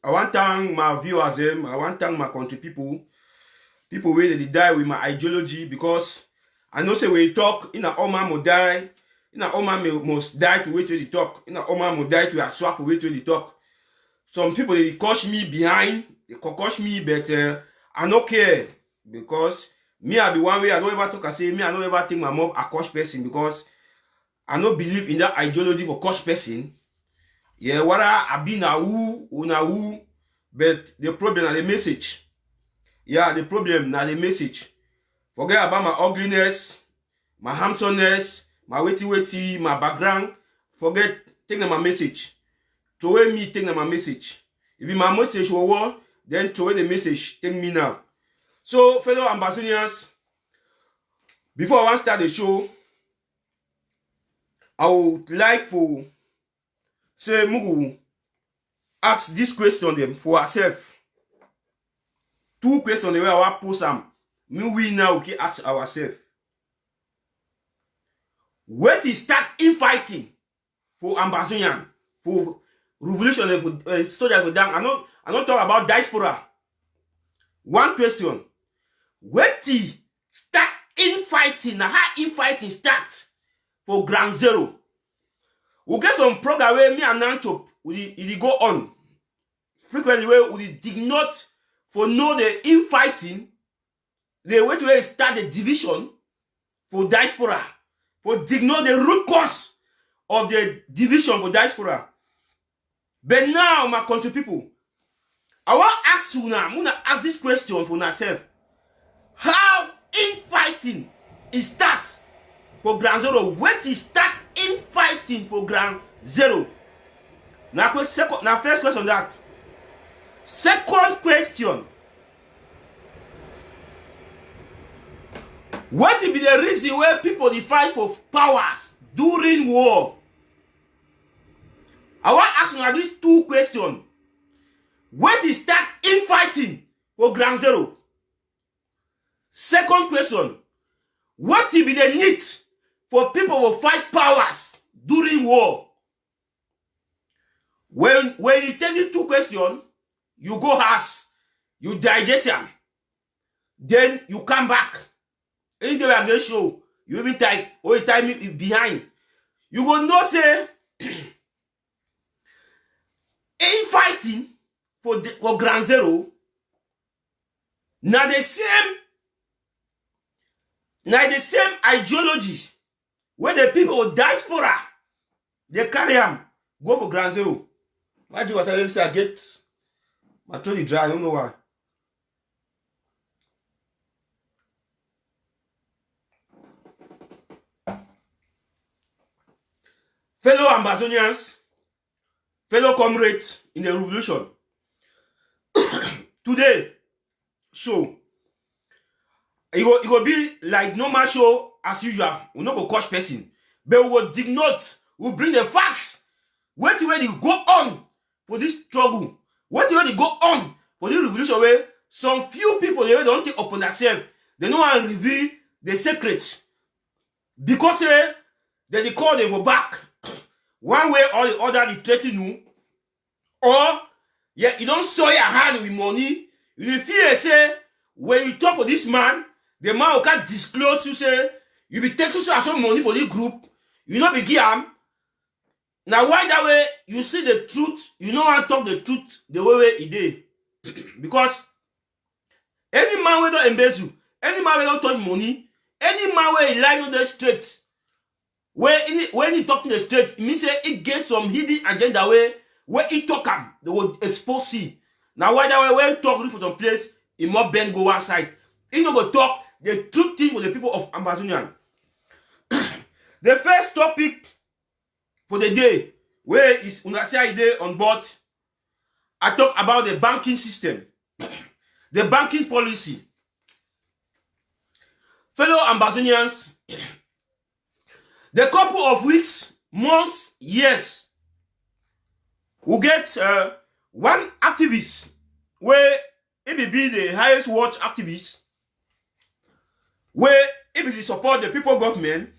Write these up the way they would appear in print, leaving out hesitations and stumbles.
I want to thank my viewers, them. I want to thank my country people where they die with my ideology, because I know say when you talk, in a all man will die, in a all man must die to wait till you talk, in a all man will die to a swap to wait till you talk. Some people they coach me behind, they coach me, but I don't care, because me I be one way I don't ever talk. I say me I don't ever think my mom a coach person, because I don't believe in that ideology for coach person. Yeah, what I be na who, but the problem is the message. Yeah, the problem na the message. Forget about my ugliness, my handsomeness, my witty, my background. Forget, take them my message. Throw away me, take them my message. If my message will then throw away the message, take me now. So, fellow ambassadors, before I want to start the show, I would like to say, Mugu, ask this question them for ourselves. Two questions the way I want to post them. We now okay ask ourselves. What is start infighting for ambassador, for revolution, for soldiers for them? I don't talk about diaspora. One question. What is start infighting? Now how infighting start for ground zero? We get some program where me and Nancho we go on frequently where we did not for know the infighting. The way to start the division for diaspora, for know the root cause of the division for diaspora. But now, my country people, I want to ask you now, I'm going to ask this question for myself. How infighting is start for ground zero? What is start infighting for ground zero? Now, first question that. Second question. What will be the reason where people they fight for powers during war? I want to ask you now these two questions. What is start infighting for ground zero? Second question. What will be the need for people to fight powers during war? When you take these two questions, you go ask, you digest them, then you come back. Any day we are going to show, you even type, or you type me behind. You will not say, infighting for ground zero, now the same ideology where the people of diaspora, they carry them, go for ground zero. Imagine what I say, I get my throat is dry, I don't know why. Fellow Ambazonians, fellow comrades in the revolution, today show, it will be like normal show as usual. We're not going to coach person, but we will denote, we will bring the facts. What way they go on for this struggle? What way they go on for this revolution where some few people they don't take upon themselves, they don't want to reveal the secret because they call them for back. One way or the other, they threaten you, or yeah, you don't show your hand with money. You feel say when you talk for this man, the man will can't disclose. You say you be taking some money for this group. You not be give him. Now why that way you see the truth? You know how to talk the truth the way it did, because any man will don't embezzle, any man will don't touch money, any man will lie on the straight. When he talking the straight, it means it gets some hidden agenda where he talk him, they will expose him. Now why that way when talk for some place, he must bend go one side. He not go talk the truth thing for the people of Ambazonian. The first topic for the day, where is Unasia Ide on board, I talk about the banking system, the banking policy. Fellow Ambazonians, the couple of weeks, months, years, we get one activist where it will be the highest watch activist, where it will support the people government,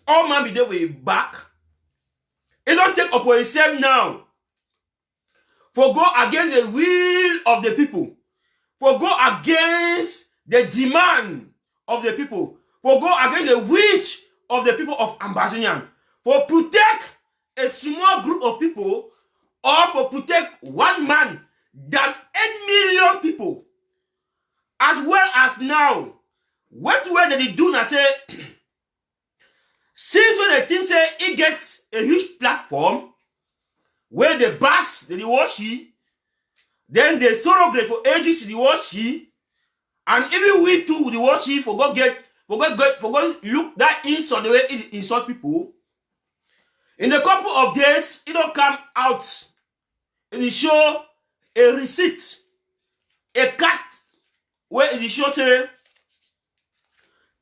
all man be there with back. It don't take upon himself now for go against the will of the people, for go against the demand of the people, for go against the wish of the people of Ambazonian, for protect a small group of people, or for protect one man than 8 million people. As well as now, what way did he do now say, since when the team say he gets a huge platform, where the bass, the washi, then the surrogate for ages, the washi, and even we too, the washi, for God look that insult the way it insult people. In a couple of days, it don't come out and it show a receipt, a cut, where it show say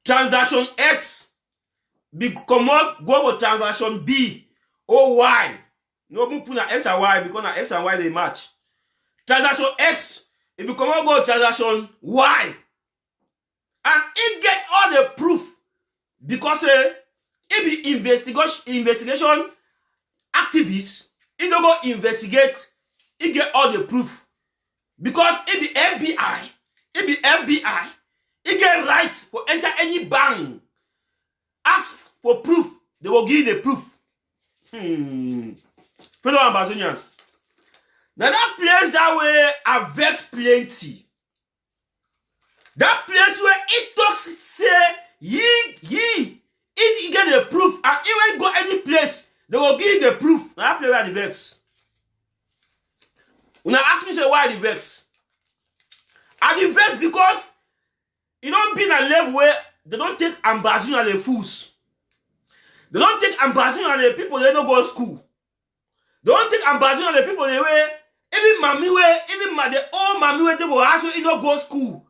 transaction X become go for transaction B or Y. No, we put X and Y because X and Y they match. Transaction X, it become go transaction Y. And it get all the proof because it be investigation activists, it don't go investigate, it get all the proof. Because it be FBI, it get right for enter any bank. Ask for proof, they will give you the proof. Fellow Ambazonians. Now that place that way are vex plenty. That place where it talks say ye get the proof, and even go any place, they will give you the proof. Now that place where the vex. When I ask me say why the vex? And the vex because it don't be in a level where they don't take Ambazonian as the fools. They don't take Ambazonian as the people they don't go to school. They don't take Ambazonian as the people they way even mommy way, even the old mommy way they will also not go to school.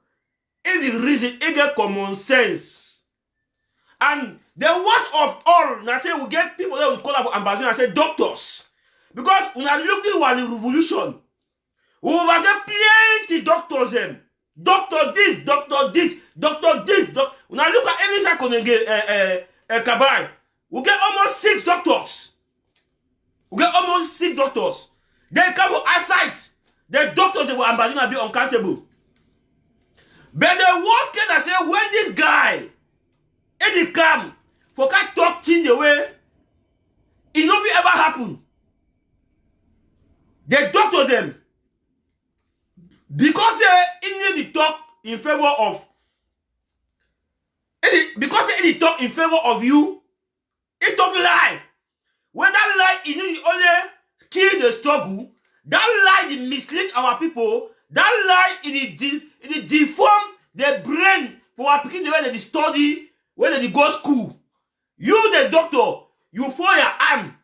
It's the reason it get common sense. And the worst of all, now say we get people that will call up for Ambazonian and say doctors. Because when I look at the revolution, we will get plenty doctors them. Doctor this, doctor this, doctor this, when I look at every second Kabay, we get almost 6 doctors. We get almost 6 doctors. They come from outside. The doctors will Ambazonian be uncountable. But the worst case I say when this guy Eddie come for can't talk things the way it not will ever happen. They doctor them because they need to talk in favor of because they talk in favor of you. It talk lie. When that lie is only kill the struggle, that lie it mislead our people. That lie it deform the brain for our people the way they study, when they go school. You the doctor, you fold your arm,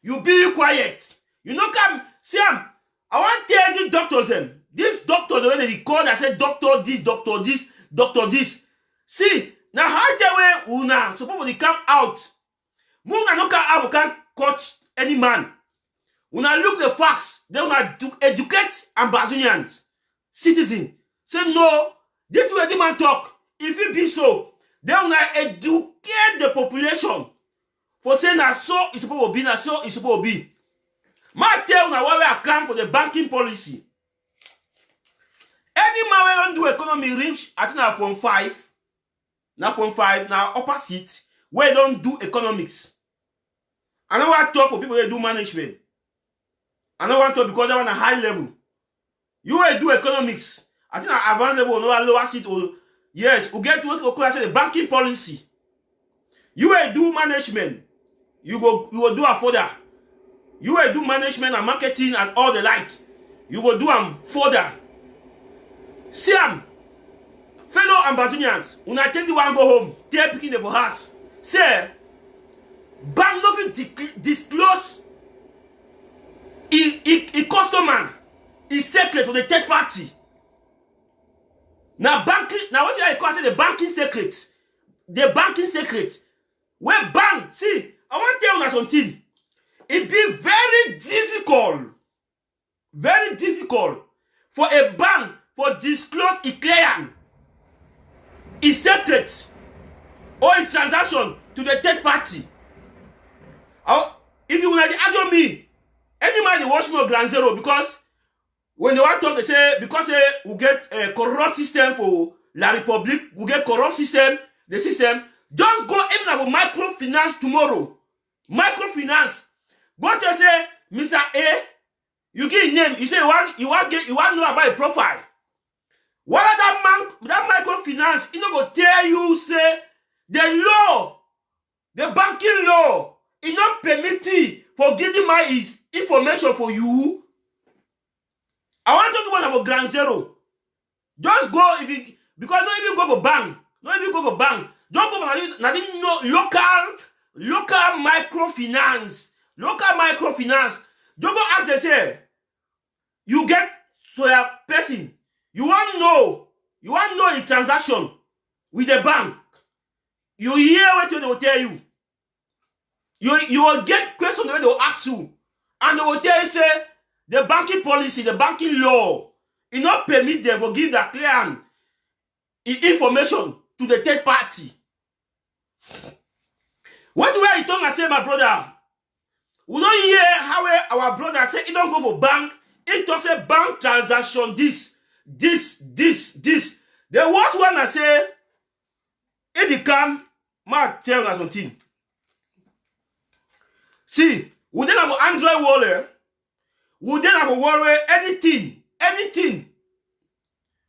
you be quiet. You know come, see I want to tell these doctors them. These doctors the way they call I say doctor this, doctor this, doctor this. See, now how the way una supposed to come out. Muna no come out, can't coach any man. Una look the facts, they wanna educate Ambazonians, citizens. Say no, this way the man talk. If it be so, they wanna educate the population. For saying that so it's supposed to be, that so it's supposed to be. Ma tell una why we are come for the banking policy. Any man we don't do economy rich, I think now from 5. Now from 5, now upper seat, where don't do economics. I don't want to talk for people who do management. I don't want to because they want a high level. You will do economics. I think at advanced level, no lower seat. Or, yes, we get to what we call the banking policy. You will do management. You will do a further. You will do management and marketing and all the like. You will do them further. See fellow Ambazonians, when I take the one go home, they're picking the for house. Say, bank nothing disclose a customer is secret for the third party. Now banking, now what you call the banking secret? The banking secret. Where bank, see, I want to tell you something. It be very difficult for a bank for disclose a client is secret or a transaction to the third party. If you want to argue me, any man they watch me on Grand Zero because When they want to talk, they say, because we get a corrupt system for La Republique, we get corrupt system, the system, just go even have a microfinance tomorrow. Microfinance. Go to say, Mr. A, you give a name, you say you want to know about a profile. What are that microfinance, it not go tell you, say, the law, the banking law, it not permitting for giving my information for you. I want to talk about Grand Zero. Just go because don't even go for bank. Don't even go for bank. Don't go for local microfinance. Local microfinance. Don't go ask they say, you get so a person. You want to know the transaction with the bank. You hear what they will tell you. You will get questions where they will ask you. And they will tell you, say, the banking policy, the banking law, it not permit them to give the client information to the third party. What way you talk and say, my brother? We don't hear how our brother say he don't go for bank. He talks a bank transaction, this. The worst one I say, if they come, ma tell us something. See, we don't have an Android wallet. We don't have a wallet, anything.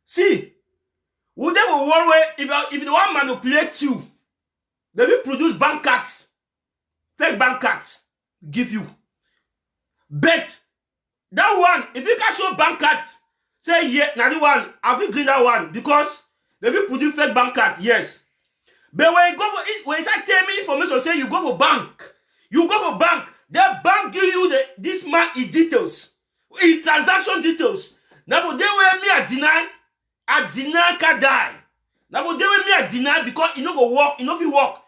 See, we don't have a wallet, if they want to manipulate you, they will produce bank cards, fake bank cards, give you. But that one, if you can show bank card, say, yeah, now the one, I will green that one, because they will produce fake bank card, yes. But when you go for it, when you start telling me information, say you go for bank, the bank give you this man in details, in transaction details. Now for they will me a deny can die. Now for they will me a deny because it no go work, it no fit work.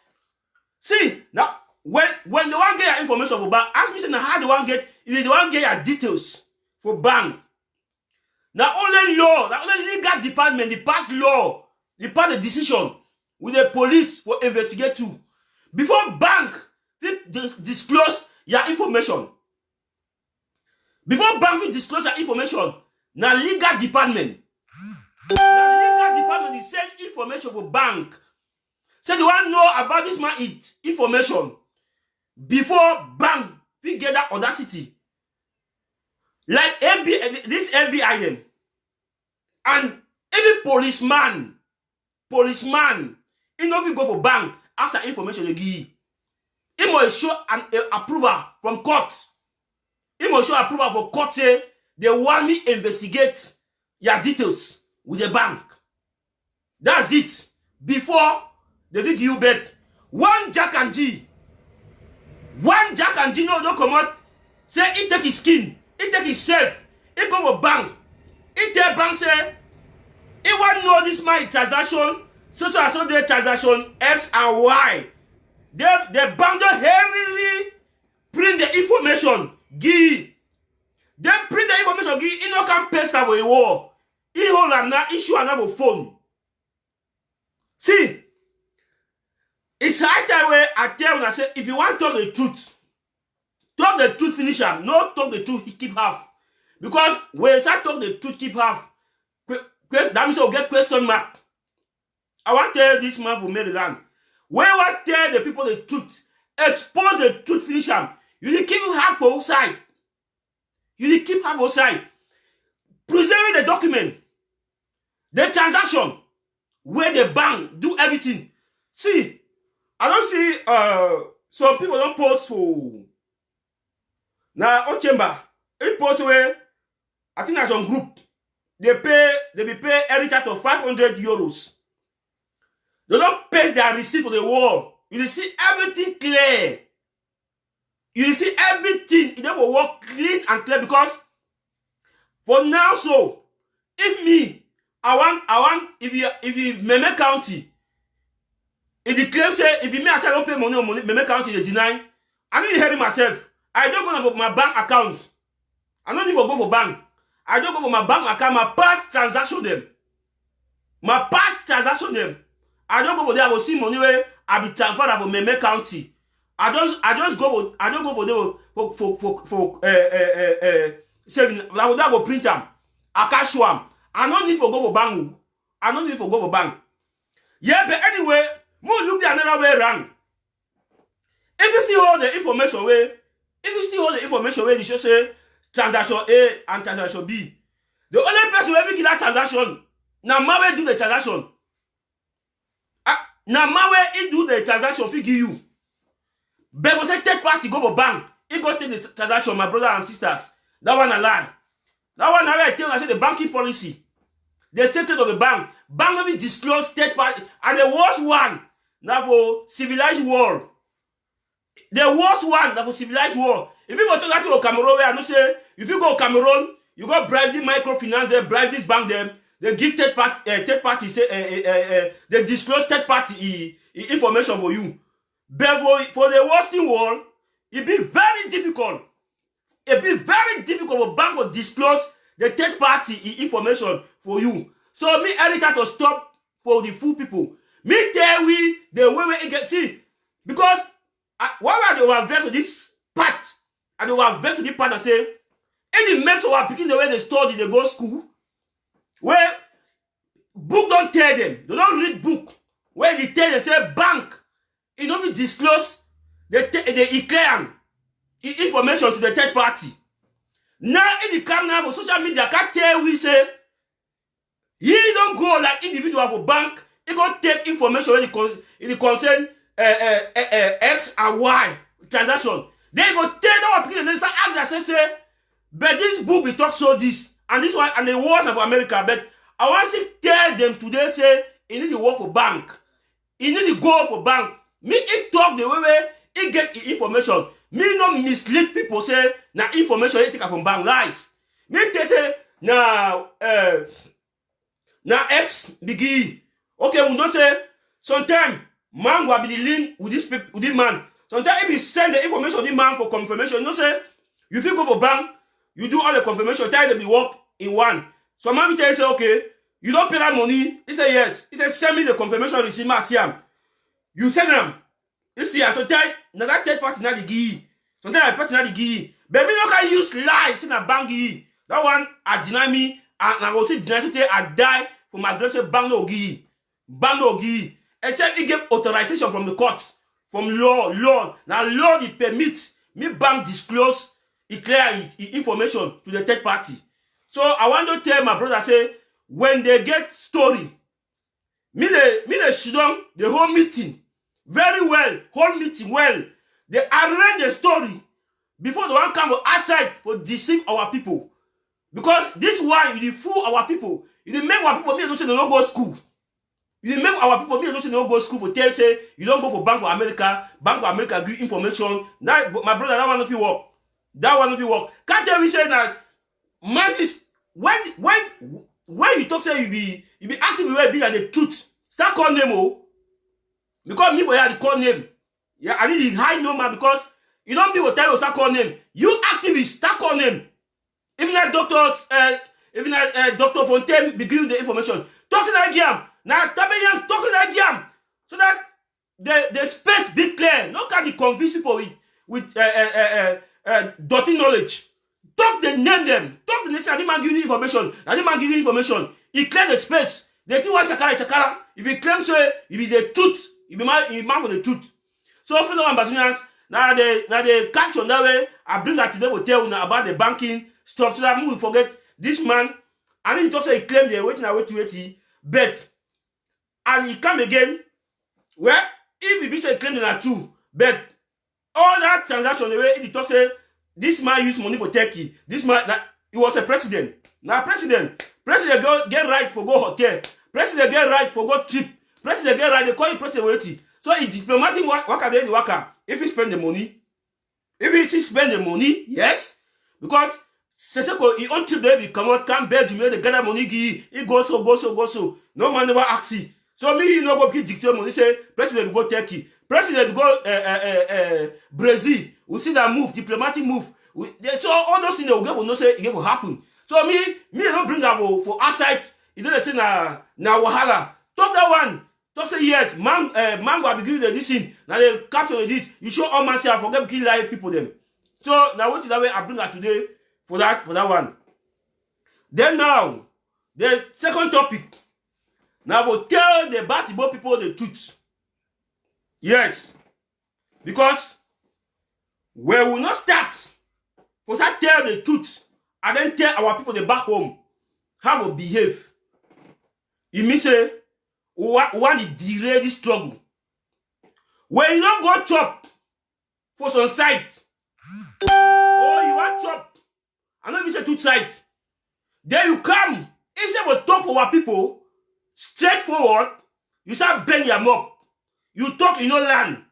See, now when they want get your information for bank, ask me say now how they want get, if they want get your details for bank. Now only law, now only legal department, they pass law, they pass the decision with the police for investigate too. Before bank disclose your information. Before bank will disclose your information, now legal department. Now legal department is send information for bank. Say they want to know about this man information before bank we get that audacity. Like this FBI and every policeman, he know if you go for bank, ask the information they give. He must show an approval from court. He must show approval for court say they want me investigate your details with the bank. That's it. Before they will give you bet. One Jack and G no don't come out. Say he take his skin, he take his self, he go for bank. He tell bank say he want know this my transaction, so the transaction X and Y. The bank don't hurriedly print the information, give. They print the information, give. He no can paste that for a wall. He hold and now issue another phone. See, it's high time where I tell you, I say, if you want to talk the truth, finish up. No talk the truth, keep half. Because when you start talk the truth, keep half. That means you'll get question mark. I want to tell this man from Maryland. When I want to tell the people the truth, expose the truth, finish up. You need to keep half for outside. Preserving the document, the transaction, where the bank do everything. See, I don't see some people don't post for now on chamber. It post where I think as on group they be pay every type of 500 euros. They don't paste their receipt for the wall. You will see everything clear. You will see everything. It will work clean and clear because for now, so if me, I want if you Meme County, if the claim say if you me I say I don't pay money on Meme County, they deny. I need to hear it myself. I don't go for my bank account. I don't even go for bank. I don't go for my bank account. My past transaction them. I don't go for there. I will see money where I be transferred from Meme County. I don't go for there for saving. I will not go print them. I can't show am. I don't need for go for bank. I don't need for go for bank. Yeah, but anyway, more look the another way around. If you still hold the information where, they should say transaction A and transaction B. The only person who ever get that transaction, now Mawe do the transaction. Now Mawe he do the transaction figure you. But when say third party go for bank, he go take the transaction, my brother and sisters. That one a lie. That one I tell you, I say the banking policy. The secret of the bank. Bank will be disclosed third party. And the worst one, now for civilized world. The worst one, now for civilized world. If you go to Cameroon, I don't say, if you go Cameroon, you go bribe the microfinance, they bribe this bank them, they give third party, they disclose third party information for you. But for the worst in world, it be very difficult. It be very difficult for bank to disclose the third party information for you. So me Erica to stop for the fool people. Me tell we the way we get see because why they were versed to this part and they were versed to this part and say any mess who are picking the way they study, they go school where book don't tell them, they don't read book where they tell them say bank it don't be disclose the clear information to the third party. Now in the come now for social media can't tell we say he don't go like individual for bank, he go take information when it concern X and Y transaction. They go tell our people and then say, but this book we talk so this and this one and the wars of America. But I want to tell them today say you need to work for bank. You need to go for bank. Me it talk the way he get information. Me not mislead people say na information he take from bank lies. Me they say now X biggie. Okay, we don't say sometimes man will be the link with this man. Sometimes if you send the information to the man for confirmation, you don't say you feel go for bank, you do all the confirmation, tell them you work in one. So man will tell you say, okay, you don't pay that money. He say yes. He say send me the confirmation receipt, Siam. You send them. You see, sometimes that third party not the give. Sometimes I party not the give. But me no can use lies in a bank give. That one I deny me and I will say deny I die for my aggressive bank no give. Bank no give. Except he get authorization from the court, from law. Now law it permits me bank disclose, it clear information to the third party. So I want to tell my brother say when they get story, me they sit down the whole meeting very well, whole meeting well. They arrange the story before the one come outside for deceive our people. Because this one you fool our people. You make our people me don't say they don't go school. You make our people me don't say they don't go school for tell say you don't go for Bank for America. Bank for America give information. Now my brother that one of you work. That one of you work. Can't tell me say that man is when you talk say you be active where be like the truth. Start call name oh. Because me for the call name. Yeah, I need to hide no man because you don't be what time you start call name. You activists start call name. Even that Dr. Fontaine be give the information. Talk to that game. Now Tabeyan talk to that game. So that the space be clear. No can be confuse people with dirty knowledge. Talk the name them. Talk the next man give you information. And the man give you information. He clear the space. They think one chakara. If he claims so, he be the truth. He be man for the truth. So for no ambassadors, now the caption that way, I bring that today will tell you about the banking stuff so that we will forget this man. And he talks he claimed they're waiting, but and he come again. Well, if he be say claim they are true, but all that transaction the way he talks say this man used money for Turkey. This man he was a president. Now president go get right for go hotel. President get right for go trip. President get right, they call him president waiting. So it's diplomatic worker. If he spend the money, yes. Because Seseko, he on trip there, he come out, come bed, you the gather money, he go so. No man never ask you. So me, you know, go dictate money, say, President go Turkey. President go Brazil. We see that move, diplomatic move. So all those things they will give, no say, it will happen. So me don't bring that for outside. You don't say na wahala. Talk that one. Talk say yes, man will be giving the this thing. Now they capture this. You show all man say I forget kill live people them. So now what is that way I bring that today for that one. Then now, the second topic. Now I will tell the Batibo people the truth. Yes. Because we will not start. We start tell the truth. And then tell our people the back home how to behave. It means we want to delay this struggle. When you don't go chop for some site, or you want chop, I know if it's a two side, then you come, instead of talk for our people, straightforward, you start bending them up. You talk in no land.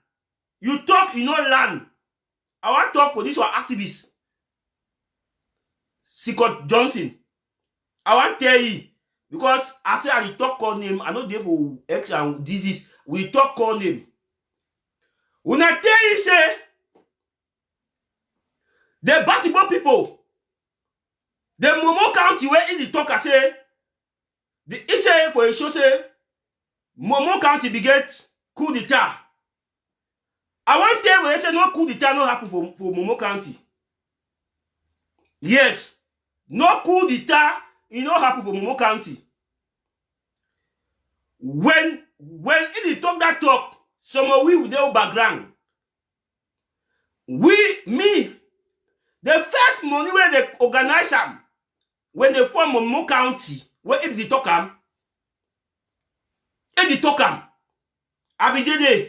You talk in no land. I want to talk for this one activist, Scott Johnson. I want to tell you, because after I talk call name, I know they for X and disease, we talk call name. When I tell you, say, the Batibo people, the Momo County where in the talk, I say, the say for a show say, Momo County be get coup d'etat. I want to tell you when I say no coup d'etat no happen for Momo County. Yes, no coup d'etat, it no happen for Momo County. When in the talk that talk, some of we with their background. The first money where they organize them, when they form Momo County, where if they talk them, I be there.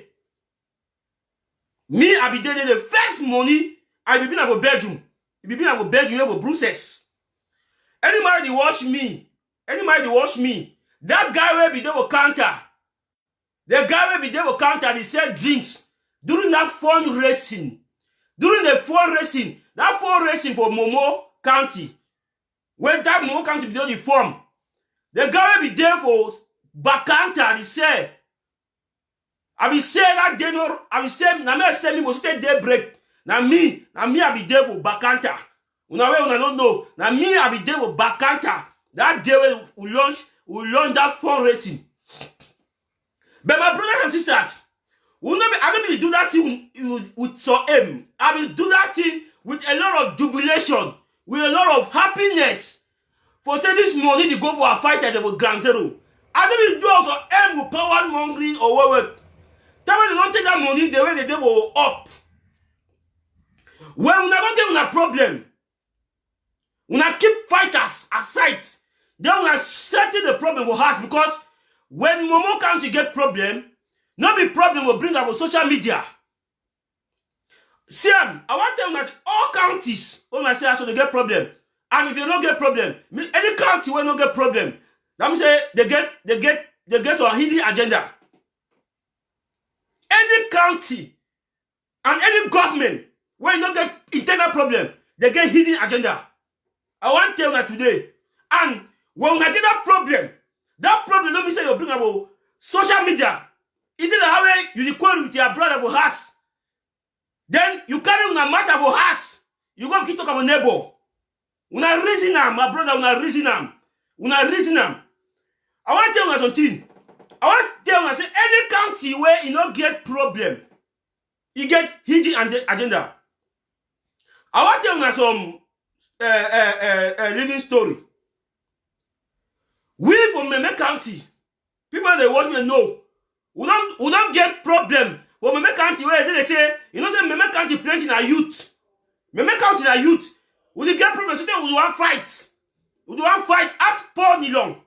Me, I be there. The first money, I be been at Belgium. If you been at Belgium, you have Brussels. Anybody watch me, that guy will be there will counter. The guy will be there will counter, he said drinks. During that fundraising, that fundraising for Momo County, when that Momo County be there the form, the guy will be there for back counter, he said, I will say that day no, I will say, na me say me must take day break. Na me I be there for back counter. Una don't know. Na me I be there for back counter. That day we launch that fundraising. But my brothers and sisters, I don't be do that thing with so aim. I will do that thing with a lot of jubilation, with a lot of happiness. For say this money to go for a fight at the Ground Zero. I don't do also aim with power mongering or what. That way they don't take that money the way they go up. When we never get a problem, we keep fighters aside. Then we settle the problem for us, because when Momo County get problem, no be problem will bring our social media. See, I want to tell you that all counties, when I say so they get problem, and if you don't get problem, any county will not get problem. That means they get a hidden agenda. Any county and any government where you don't get internal problem, they get hidden agenda. I want to tell you that today. And when we get that problem don't mean say you bring about social media. It is how you equal with your brother for us. Then you carry on a matter for us. You go keep talking about neighbor. Una reason them, my brother, una reason them. I want to tell you something. I want to tell you, say any county where you don't get problem, you get hidden agenda. I want to tell you some living story. We from Meme County, people they watch me know, we don't get problem. For Meme County where they say, you know, say Meme County plenty na youth. Meme County na youth. We get problem, so we want fight. We want fight. Ask Paul Nilong.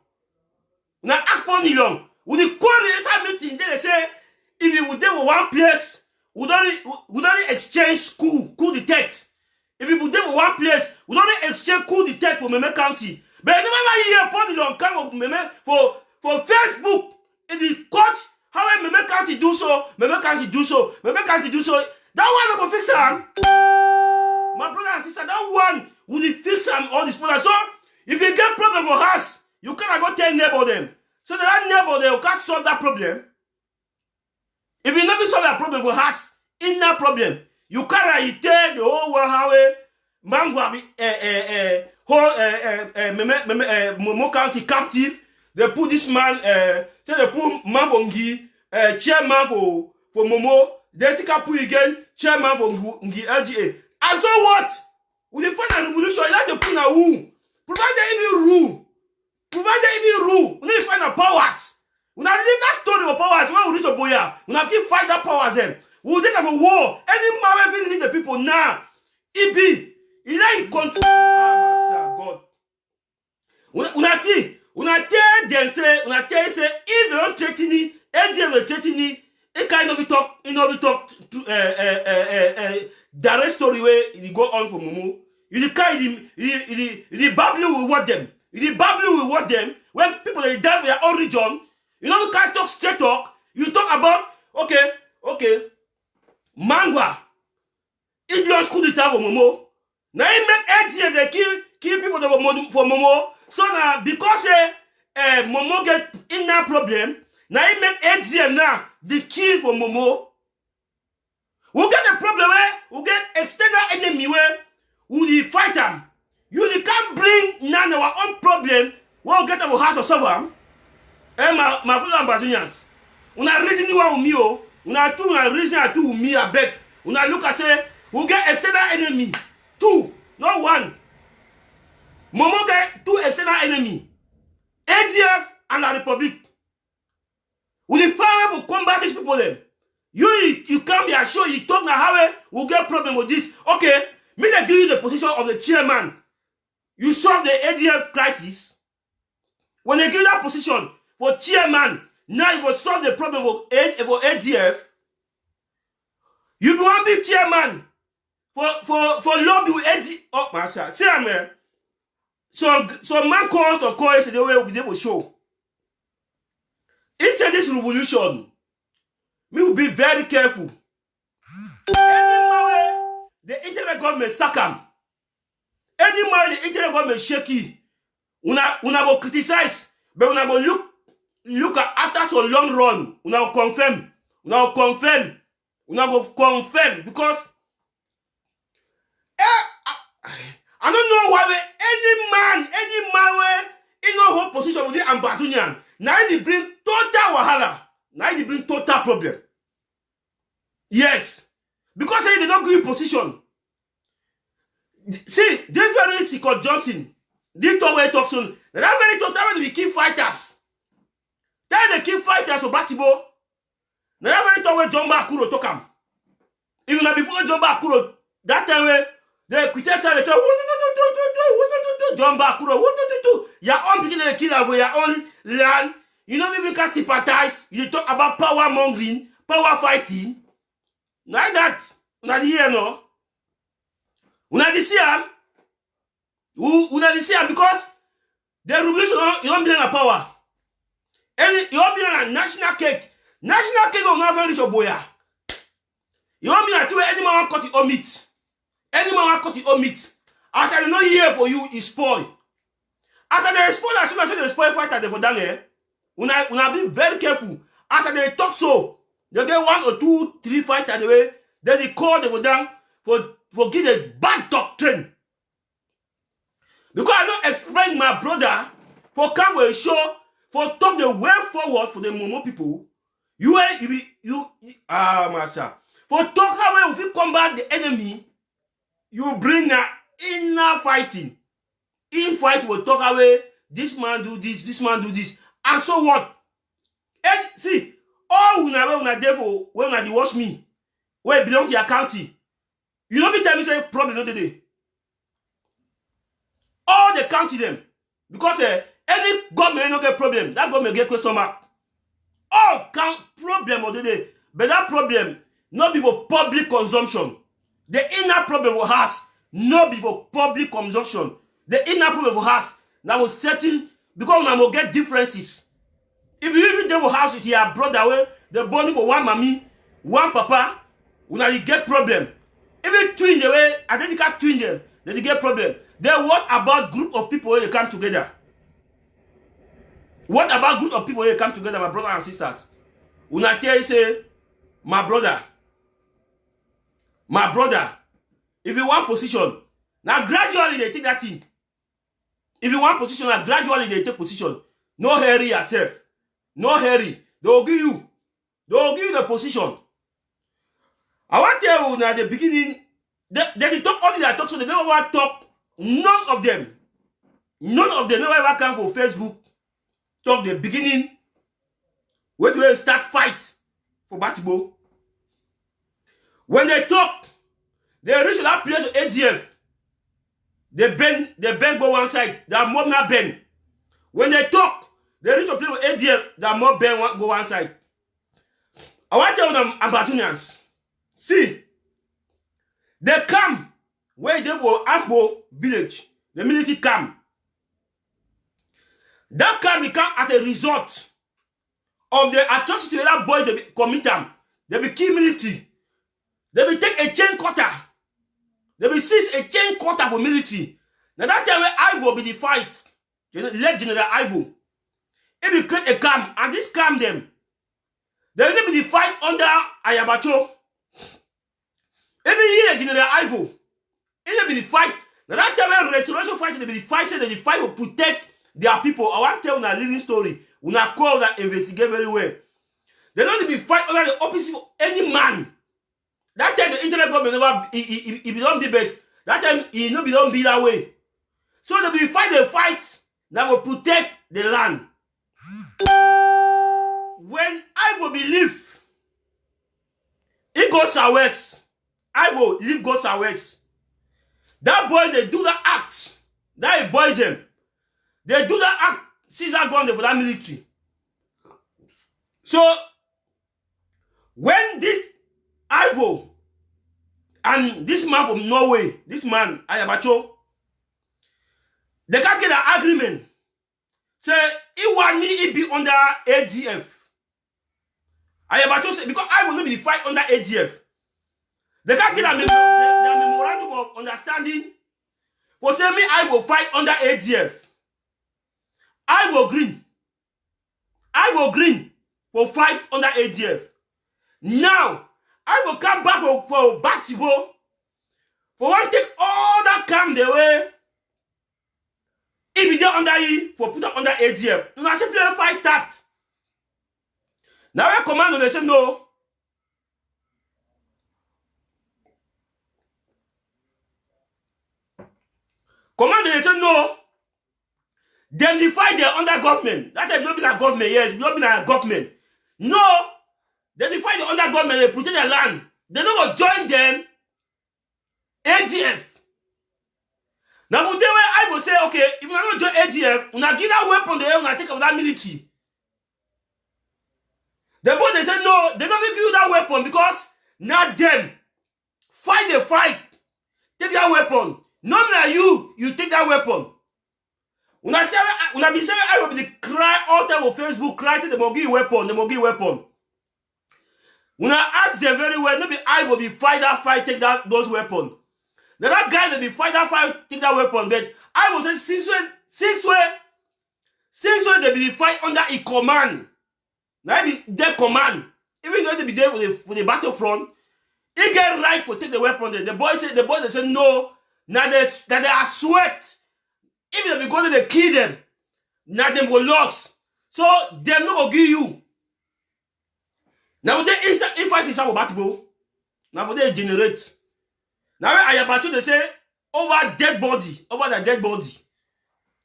Now ask Paul Nilong. We call the meeting. They say if you would do one place, we don't exchange coup detect. If you would do one place, we don't exchange coup detect for Meme County. But I never hear Paul Nilong come of Meme for Facebook in the court. How Meme County do so? Meme County do so. That one will fix them. My brother and sister, that one will fix them all this problem. So if you get problem for us, you cannot go tell neighbor them. So that neighbor they can't solve that problem. If you never solve that problem for us, in that problem, you can't tell the whole world how Mangwa Momo County captive. They put this man, say they put man for Ngi, chairman for Momo. They still put again chairman for Ngi LGA. And so what? When they find a revolution, you like to put a who? Provided even rule. Provided even rule. We need to find the powers. We not leave that story of powers when we reach a boya. We not keep fight that powers them. We will take up a war. Any man will lead the people now. It be. It ain't control. Ah, God. Una see. Una tell them say. Una tell say if they don't threaten me, ADF will threaten me. It kind of talk. You know we talk. Direct story where it go on for Momo. You kind the babbling will what them. The babbling will what them. When people they die for their own region. You know we can't talk straight talk. You talk about okay. Mangwa. Indians coup d'etat for Momo. Now he make ADF they kill people for Momo. So now because Momo get in that problem, now he make ADF now the kill for Momo. We get a problem where we get external enemy where we fight them. You can't bring none of our own problem. We'll get our house or solve them. My fellow Ambazonians. Una reason with me, una reason with me, I beg. Una look and say, we'll get external enemy. 2, not 1. Momo get 2 external enemy. ADF and the Republic. We the find way to combat these people then. You come here show you talk now how we'll get problem with this. Okay, me they give you the position of the chairman. You solve the ADF crisis. When they give you that position for chairman, now you go solve the problem for ADF. You be one big chairman for lobby with ADF. Oh my sir, see man. So man calls or calls the way we will show. Inside this revolution. We will be very careful. Anyway, the internet government sack him. Anyway, the internet government shaky. Una go criticize, but una go look at after so long run. Una go confirm. Una go confirm because I don't know why any man where in no whole position with the Ambazonian. Now they bring total wahala. Now they bring total problem. Yes. Because they don't give you position. See, this very Scott Johnson, this talk where talk soon. That very total when we keep fighters. Then they keep fighters of Batibo. That very talk where John Bakuro talk him. Even before John Bakuro, that time where they criticize the talk, John Bakuro, your own people they kill for your own land. You know, we can sympathize. You talk about power mongering, power fighting. Like that. Una di here, no? Una di see because the revolution, you don't bring a power. And you don't bring a national cake. National cake will not very rich boya. You don't bring a two anyone cut it or meat. Anyone cut it or meat. As I know here for you is spoil. As I spoil, as soon as they spoil fighter, they for down here. Una be very careful. After they talk so, they get 1 or 2, 3 fighters the way. Then they call them down for give a bad doctrine. Because I don't explain my brother for come with a show for talk the way forward for the Momo people. Master. For talk how we combat the enemy, you bring a inner fighting. In fight will talk away. This man do this man do this. And so what? And see, all una there for when una watch me, where it belong to your county. You know me tell me say problem not today. All the county them. Because any government no get problem, that government get question mark. All count problem of the day. But that problem not be for public consumption. The inner problem we has not be for public consumption. The inner problem we has now will settle because we will get differences. If you even there will house with your brother where the bonding for one mommy, one papa, we now get problem. Even twin the way identical twin them, they get problem. Then what about group of people where they come together? What about group of people where they come together, my brothers and sisters? When I tell you say, my brother, if you want position, now gradually they take that thing. If you want position, now gradually they take position. No hurry yourself. No hurry. They will give you the position. I want to tell you at the beginning, they talk only that talk, so they never want to talk. None of them. None of them never ever come for Facebook, talk the beginning, where to start fight for Batibo. When they talk, they reach that place of ADF. They bend go one side, they are mob not bend. When they talk, they reach a place of ADF, they are mob bend go one side. I want to tell them Ambazoonians, see, they come where they for Ambo village, the military camp. That camp become as a result of the atrocity that boys they commit them. They be kill military. They will take a chain cutter. They will seize a chain cutter for military. Now that time where Ivo be the fight, let General Ivo. If we create a camp, and this camp them, they will be the fight under Ayabacho. Every year General Ivo, it will be the fight. Now that time when restoration fight, they will be the fight, so that the fight will protect their people. I want to tell you a living story. We not call that investigate very well. They don't be fight under the opposite of any man. That time the internet government never it don't be bad. That time it no be don't be that way. So they be fight the fight that will protect the land. When I will believe it goes southwest, I will leave go southwest. That boys they do that act. That boys them. They do that act. Caesar gone there for that military. So when this Ivo and this man from Norway, this man Ayabacho, they can't get an agreement. Say he want me to be under ADF. Ayabacho say because I will not be fight under ADF. They can't get a memorandum of understanding for say me I will fight under ADF. I will green for fight under ADF. Now, I will come back for Batibo. For one take all that come the way. If you get under E, for put under ADF. Now, I say play fight start. Now, I command they say no. Command they say no. Then they fight their under government. That time you don't be like government, yes, you don't be like government. No, then they fight the under government, they protect their land. They don't go join them. ADF. Now for the way I will say, okay, if you don't join ADF, you give that weapon there, you take over that military. The boy they say no, they don't give you that weapon because not them. Fight the fight. Take that weapon. Not like you take that weapon. When I be saying I will be cry all time on Facebook, cry say the Mogi weapon. When I ask them very well, maybe I will be fight that fight, take those weapons. Now that guy will be fight that fight, take that weapon. But I will say since when they be fight under a command. Now be their command. Even though they be there for the battlefront, he get right for take the weapon. The boys say no. Now they are sweat. If they be going to kill them, now them go lost. So them not go give you. Now they instant fight is about Batibo. Now for they generate. Now when Ayabacho they say over the dead body.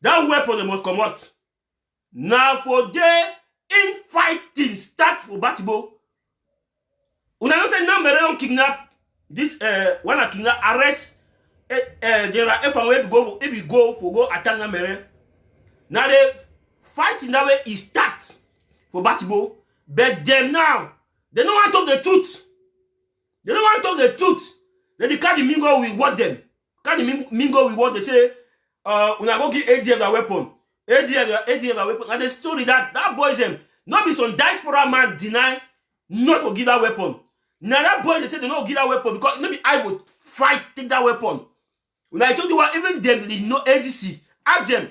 That weapon they must come out. Now for they in fighting start for Batibo. Una don't say number don't kidnap this when I kidnap arrest. If we go attack Namere. Now the fighting that way is start for Batibo, but them now they don't want to talk the truth. They don't want to talk the truth. Then they can't mingle with what them. Can't mingle with what they say. When I go give ADF that weapon, ADF that weapon. And the story that boys them not be some diaspora man deny not to give that weapon. Now that boy they say they don't give that weapon because maybe I would fight take that weapon. When I told you what, even them, there is no agency. Ask them.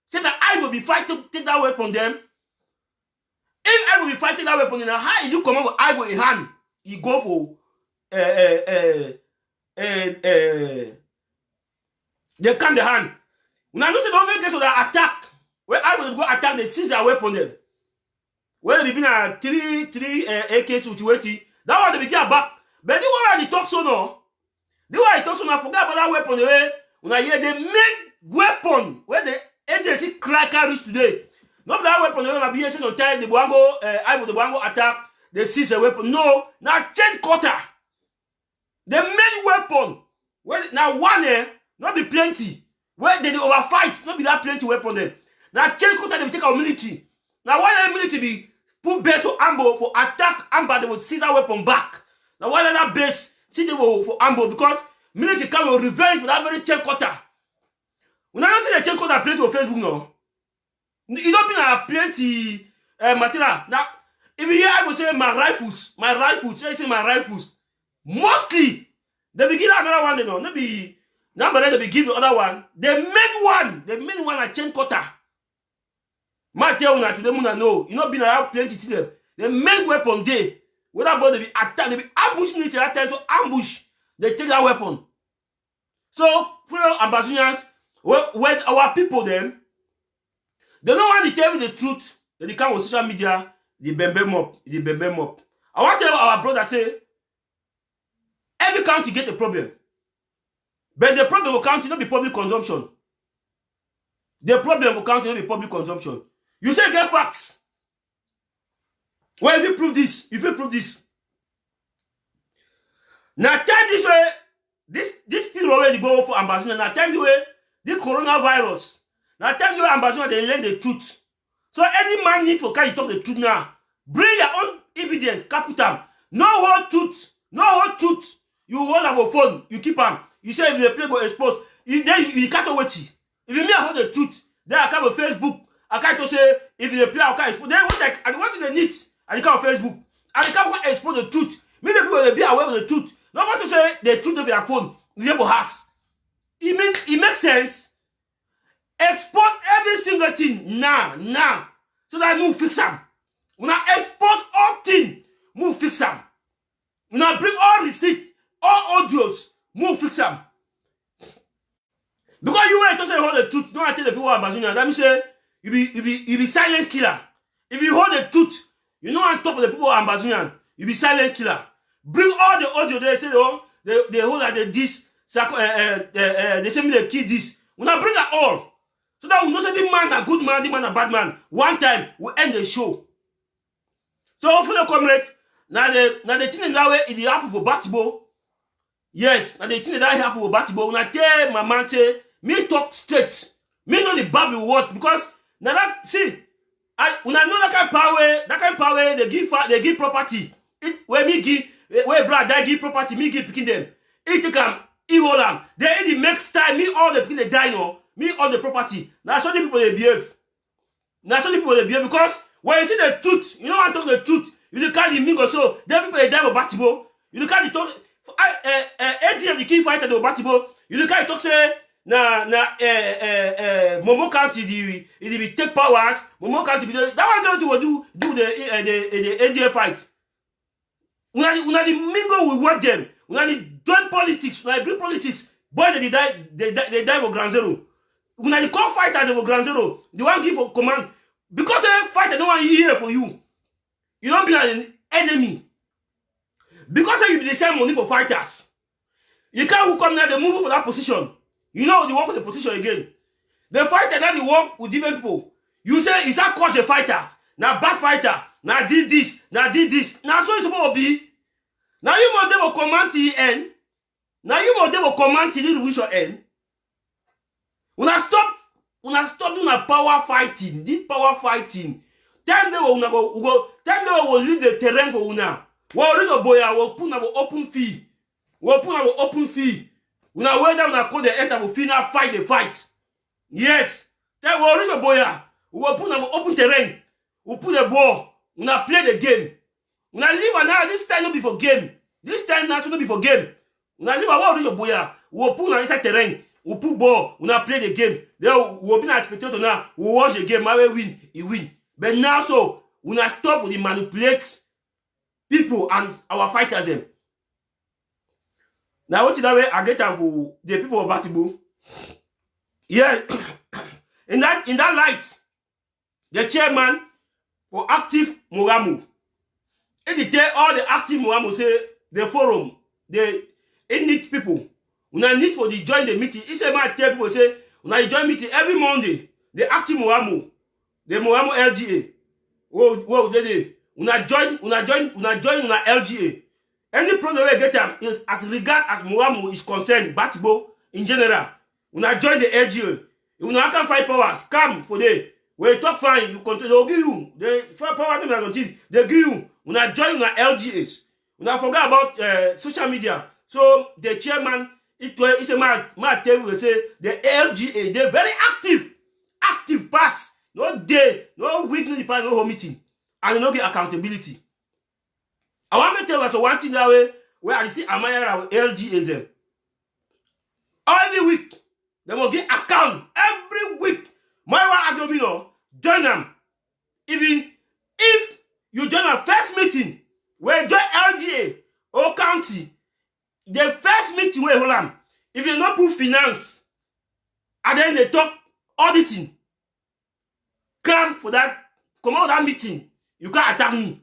Say that I will be fighting to take that weapon them. If I will be fighting that weapon, then how you come out with I in hand? You go for they come the hand. When I know say don't get so that attack. When I will go attack, they seize their weapon them. When they been a 3 AK situation, that one they begin back. But the one they talk so no. The way I talk so now, forget about that weapon. The way when I hear the main weapon where the cracker reach today. Not that weapon they will be using on time, the Boango, the Boango attack, they seize a weapon. No, now chain cutter. The main weapon. Well, now one not be plenty. Where they overfight, not be that plenty weapon then. Now chain cutter they will take our military. Now why the military be put base for ambo for attack amber, they will seize that weapon back. Now why that base see they will for ambo because military come with revenge for that very chain cutter. When I don't see the chain cutter plenty on Facebook no. You don't mean plenty material. Now if you hear I will say my rifles, say my rifles. Mostly they be give another one, you know. Maybe number they be give the other one. The main one are chain cutter. My tell you to them no, you know, been around plenty to them. The main weapon they, whether they be attack, they be ambush military at times to ambush, they take that weapon. So, fellow ambassadors, when our people them, they don't want to tell you the truth, they come on social media, they bem up. I want to tell our brother say, every country get a problem. But the problem of country not be public consumption. The problem of country not be public consumption. You say get facts. Well, if you prove this, Now time this way, this people already go for ambassador. Now time the way, the coronavirus. Now time the way ambassador they learn the truth. So any man need for can you talk the truth now. Bring your own evidence, capital. No whole truth. You hold up a phone, you keep on. You say if the play go expose, you can't wait. If you may hold the truth, then I come on Facebook. I can't say if the player can expose. Then what do they need? And you come on Facebook. And you can't expose the truth. Many people will be aware of the truth. Not want to say the truth of your phone. You have a heart. It makes sense. Expose every single thing now. So that move fix them. When I expose all things, move fix them. When I bring all receipt, all audios, move fix them. Because you wait to say hold the truth, don't tell the people about Amazon. Let me say you be silence killer. If you hold the truth, you know on top of the people of Amazon, you be silence killer. Bring all the audio they say they hold like this, they say me they kill this. When I bring that all, so that we know say the man a good man, the man a bad man. One time we end the show. So for the comrade, now the thing that way it happen for Batibo. Yes, now the thing that happen for Batibo. When I tell my man say me talk straight, me know the Bible word because now that see, when I know that kind of power, they give property. It where me give where brother they give property, me give picking them. It take them, evil them. They in the next time me all the people they die no, me all the property. Now so the people they behave. Because when you see the truth, you don't want to talk the truth. You can't even go so. Then people they die with Batibo. You can't talk. ATM the key fighter the Batibo. You can't talk say. Momo County the take powers. Momo County that one going to do the ADF fight. Una the mingle with what them. Una the join politics. Una bring politics. Boy they die for Grand Zero. Una the call fighters for Grand Zero. The one give for command because a fighter don't want to hear for you. You don't be an enemy because you be the same money for fighters. You can't come now. They move for that position. You know they work with the position again. The fighter now they work with different people. You say you start coach the fighters. Now bad fighter. Now did this. Now did this. Now so it's supposed to be. Now you must never command to the end. Now you must never command to the wish your end. When I stop doing a power fighting, this power fighting. Time they will go. Time they will leave the terrain for una. Well, this a boy will put an open fee. We'll put an open fee. Una way down call the enter will final fight the fight. Yes. Then we'll reach a boy. We will put an open terrain. We'll put the ball. Una play the game. Una leave now. This time not be for game. This time not be for game. Una leave a reach a boy. We'll put an inside terrain. We'll put ball. Una play the game. Then we'll be a spectator now. We'll watch the game. My way win. He win. But now so una stop for the manipulate people and our fighters them. Now what is that way I get them for the people of Batibo? Yeah, in that light, the chairman for Active Moramu, and tell all the Active Moramu say the forum, it needs people. When I need for the join the meeting, he said my tell people say when I join meeting every Monday, the active Moamo, the Moamo LGA. Whoa, they una join una LGA. Any problem we get them as regard as Moamo is concerned, Batibo in general. Una join the LGA. Una can fight powers. Come for the when you talk fine, you control. They'll give you the power. They give you. Una join una LGAs. Una forget about social media. So the chairman, it's a man tell will say the LGA they're very active pass. No day, no weekly department, no whole meeting, and no get accountability. I want to tell you one thing that way where I see Amaya with LGAs. Every week, they will get account every week. My one Agromino, join them. Even if you join a first meeting where join LGA or county, the first meeting where hold on. If you not put finance, and then they talk auditing, come for that, come out that meeting, you can't attack me.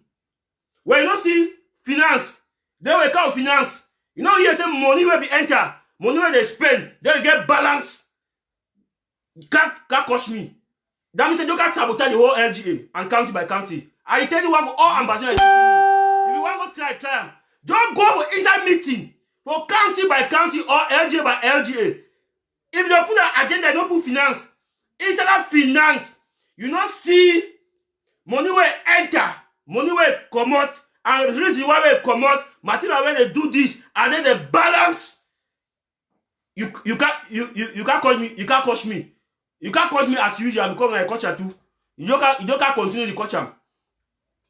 When you don't see finance, they will call finance. You know, here say money will be enter, money where they spend, they will get balance. Can't cost me. That means you can sabotage the whole LGA and county by county. I tell you one for all ambassadors. If you want to try, don't go for inside meeting for county by county or LGA by LGA. If they put an agenda, don't put finance. Instead of finance, you not see money will enter, money will come out, and the reason why they come out, material when they do this, and then they balance. You can't coach me. You can't coach me. You can't coach me as usual because I'm a coacher too. You can't continue the coaching.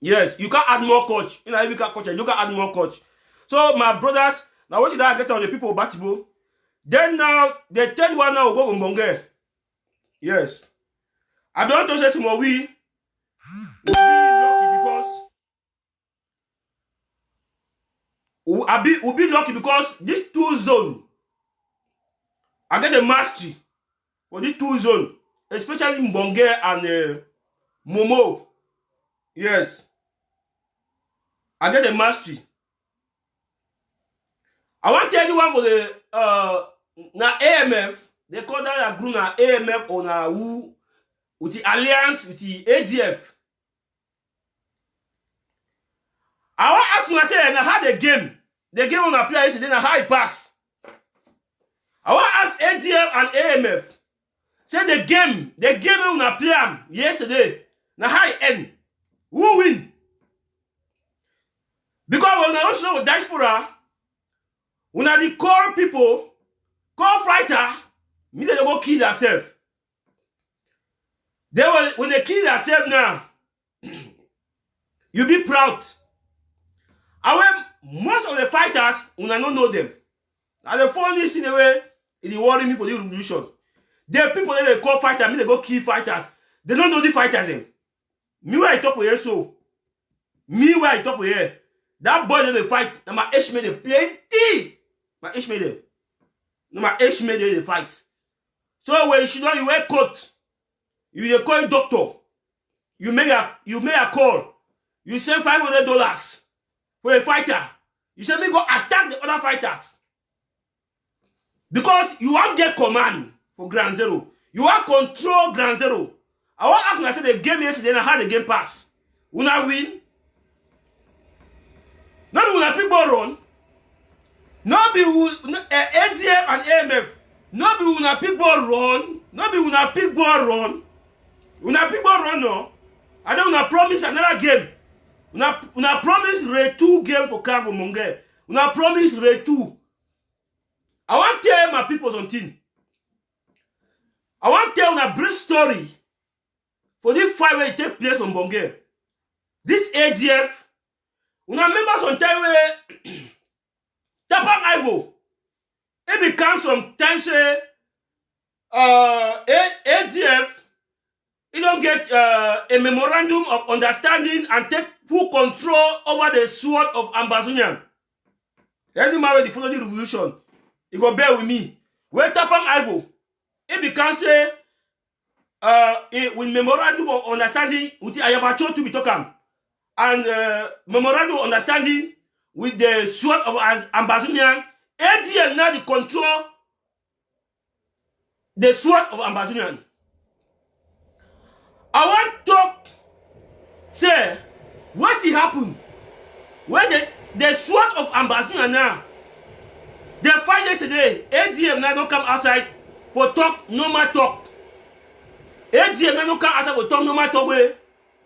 Yes, you can't add more coach. You know, if you can't coach, you can't add more coach. So my brothers, now what should I get on the people Batibo? Then now the third one now will go from Bonge. Yes. I don't want to say some more we be lucky because we'll be lucky because this two zone I get the mastery for these two zones, especially in Bonge and Momo. Yes. I get the mastery. I want to tell you one for the na AMF, they call that a group na AMF or na who with the alliance with the ADF. I want to ask you, I say, na how the game on a play yesterday, na how it pass. I want to ask ADF and AMF. Say the game on a play yesterday, na how it end. Who win? Because when I don't know with diaspora, when I the core people, core fighter, me they go kill themselves. When they kill themselves now, you be proud. And when most of the fighters, when I don't know them, and the funny thing the way it worry me for the revolution. The people that they call fighters, me they go kill fighters. They don't know the fighters them. Me where I talk for here so. Me where I talk for here. That boy that they fight, now my H made them plenty. My H made them. Now my H made them they fight. So when you know you wear coat, you call doctor. You make a call. You send $500 for a fighter. You say me go attack the other fighters. Because you want get command for Ground Zero. You want control Ground Zero. I want to ask me, I said the game yesterday and how the game pass. Una win. No be una pick ball run. No be ADF and AMF. No be una pick ball run. No be una pick ball run. Una pick ball run no. I don't una promise another game. Una promise Ray 2 game for Camp Monge. Una promise Ray 2. I want to tell my people something. I want to tell una brief story for this fight where it take place on Bonge. This ADF, una remember some time where Tapan Ivo, it becomes sometimes say ADF, you don't get a memorandum of understanding and take full control over the sword of Ambazonian. Any man will follow the revolution. You go bear with me. Where Tapan Ivo, it becomes say with memorandum of understanding with the Ayabacho to be talking, and memorandum of understanding with the sword of Ambazonian, ADL now the control the sword of Ambazonian. happened? When the sword of Ambassador now, they fight yesterday, ADM now don't come outside for talk, normal talk. ADM now don't come outside for talk, normal talk way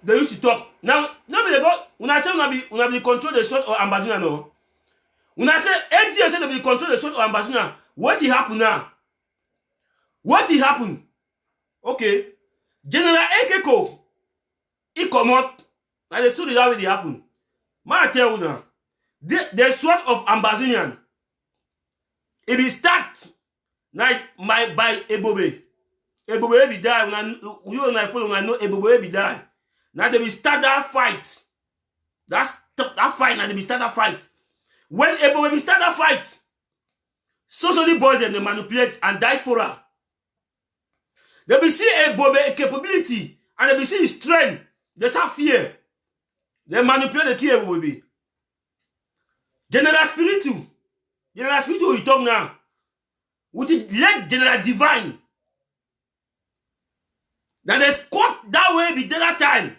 they used to talk. Now, nobody go, when I say when I be control the sword of Ambassador no. When I say ADM say they will control the sword of Ambassador, what will happen now? What will happen? Okay. General Ekeko, he come out, and the story that will happen. Ma tell you now, the sword of Ambazonian, it will start like by Ebobe. Ebobe will be die. You and I follow, when I know Ebobe will be die. Now they will start that fight. That fight, now they will start that fight. When Ebobe will start that fight, socially boys and they manipulate and diaspora. They will see Ebobe capability and they will see his strength. They start fear. They manipulate the key Ebobe. General Spiritu. General Spiritu we talk now. With it let General Divine. Now they squat that way be that time.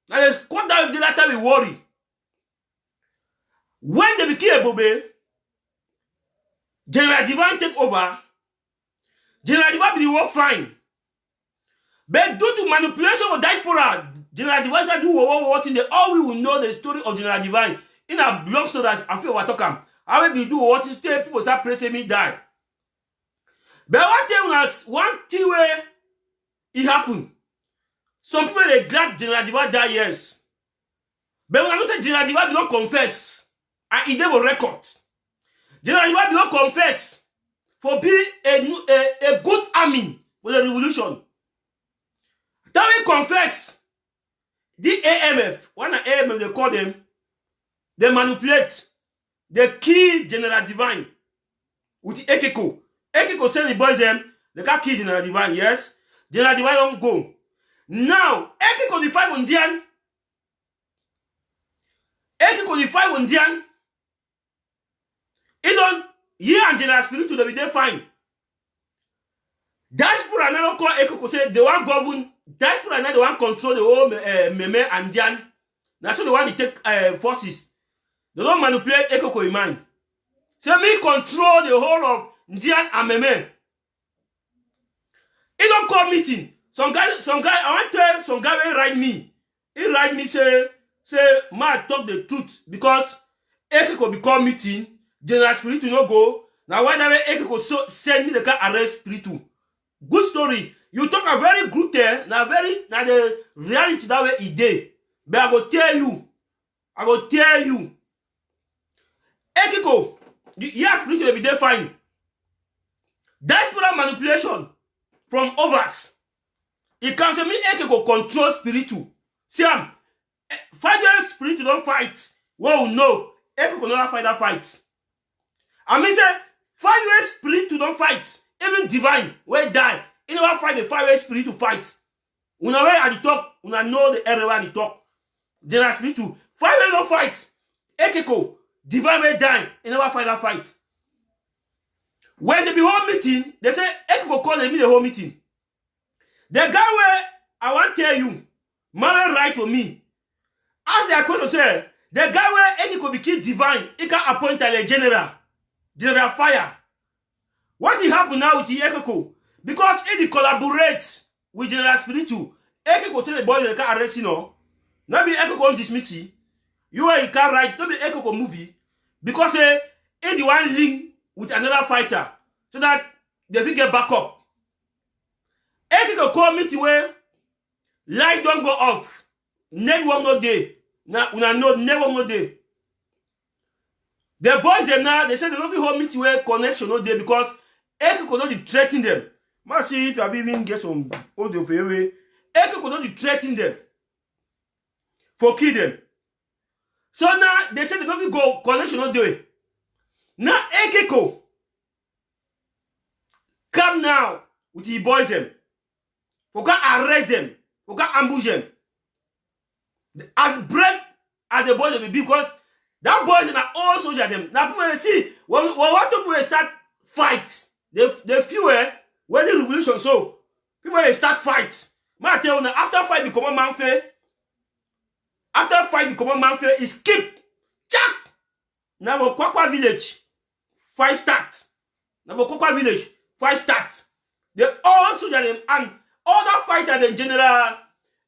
Now they squat that way be that time we worry. When they became Ebobe, General Divine take over. General Divine be the work fine. But due to manipulation of diaspora, General Divine shall do what in the all we will know the story of General Divine. In a blog story that I feel what talking. I will be do what is tell people start pressing me die. But one thing where it happened. Some people they glad General Divine die, yes. But when I know say General Divine don't confess, and he never record. General Divine don't confess for being a good army for the revolution. That we confess the AMF, one AMF they call them, they manipulate, they kill General Divine with the Ekeko. Ekeko send the boys them, they can't kill General Divine, yes. General Divine don't go. Now, Ekeko the 5 on Dian. Ekeko the 5 on Dian. He don't, he and General Spiritu, they be there fine. Diaspora now call Ekeko say they want govern. Diaspora now they want control the whole Meme and Dian. That's so they want to take forces. They don't manipulate Ekeko in mind. So me control the whole of Dian and Meme. He don't call meeting. Some guy, I want to tell some guy will write me. He write me say, ma talk the truth because Ekeko become meeting. General Spiritu no go. Now why that Ekeko send me the car arrest Spiritu. Good story. You talk a very good there. Now the reality that way he did. But I go tell you. Ekeko, yes, Spiritu will be there fine. Diaspora manipulation from others. It comes to me, Ekeko control Spiritu. See, 5 years Spiritu don't fight. Well, no. Ekeko never fight that fight. I mean, say, 5 years Spiritu don't fight. Even Divine, where die. He never fight the 5 years Spiritu fight. When I at the talk, when I know the area where the talk. General Spiritu, 5 years don't fight. Ekeko, Divine where die. He never fight that fight. When they be whole meeting, they say, Ekeko call them in the whole meeting. The guy where I want to tell you, man right for me. As the question say, the guy where Ekeko became Divine, he can appoint a general fire. What will happen now with the Ekeko? Because he collaborates with General Spiritu. Ekeko say the boys they can't arrest you know. Not be Ekeko dismiss you. You are you can't write, not be Ekeko movie. Because he the one link with another fighter. So that they will get back up. Ekeko call me to where light don't go off. Network no day. Now no network no day. The boys them now they say they don't feel hold me to where connection no day because Ekeko not threaten them. Must see if you have even get some audio for you. Ekeko not threaten them for kill them. So now they say they don't go connection no day. Now Ekeko come now with the boys them. For God arrest them. For God ambush them. As brave as the boys will be because that boys are all soldiers them. Now people see when what people start fight. They feel when the revolution so people they start fight. Man tell you after fight become a man fair. After fight, we come on Manfe, he skip. Jack. Now Kwakwa village. Fight start. Now Kwakwa village. Fight start. They all soldiers and other fighters in general.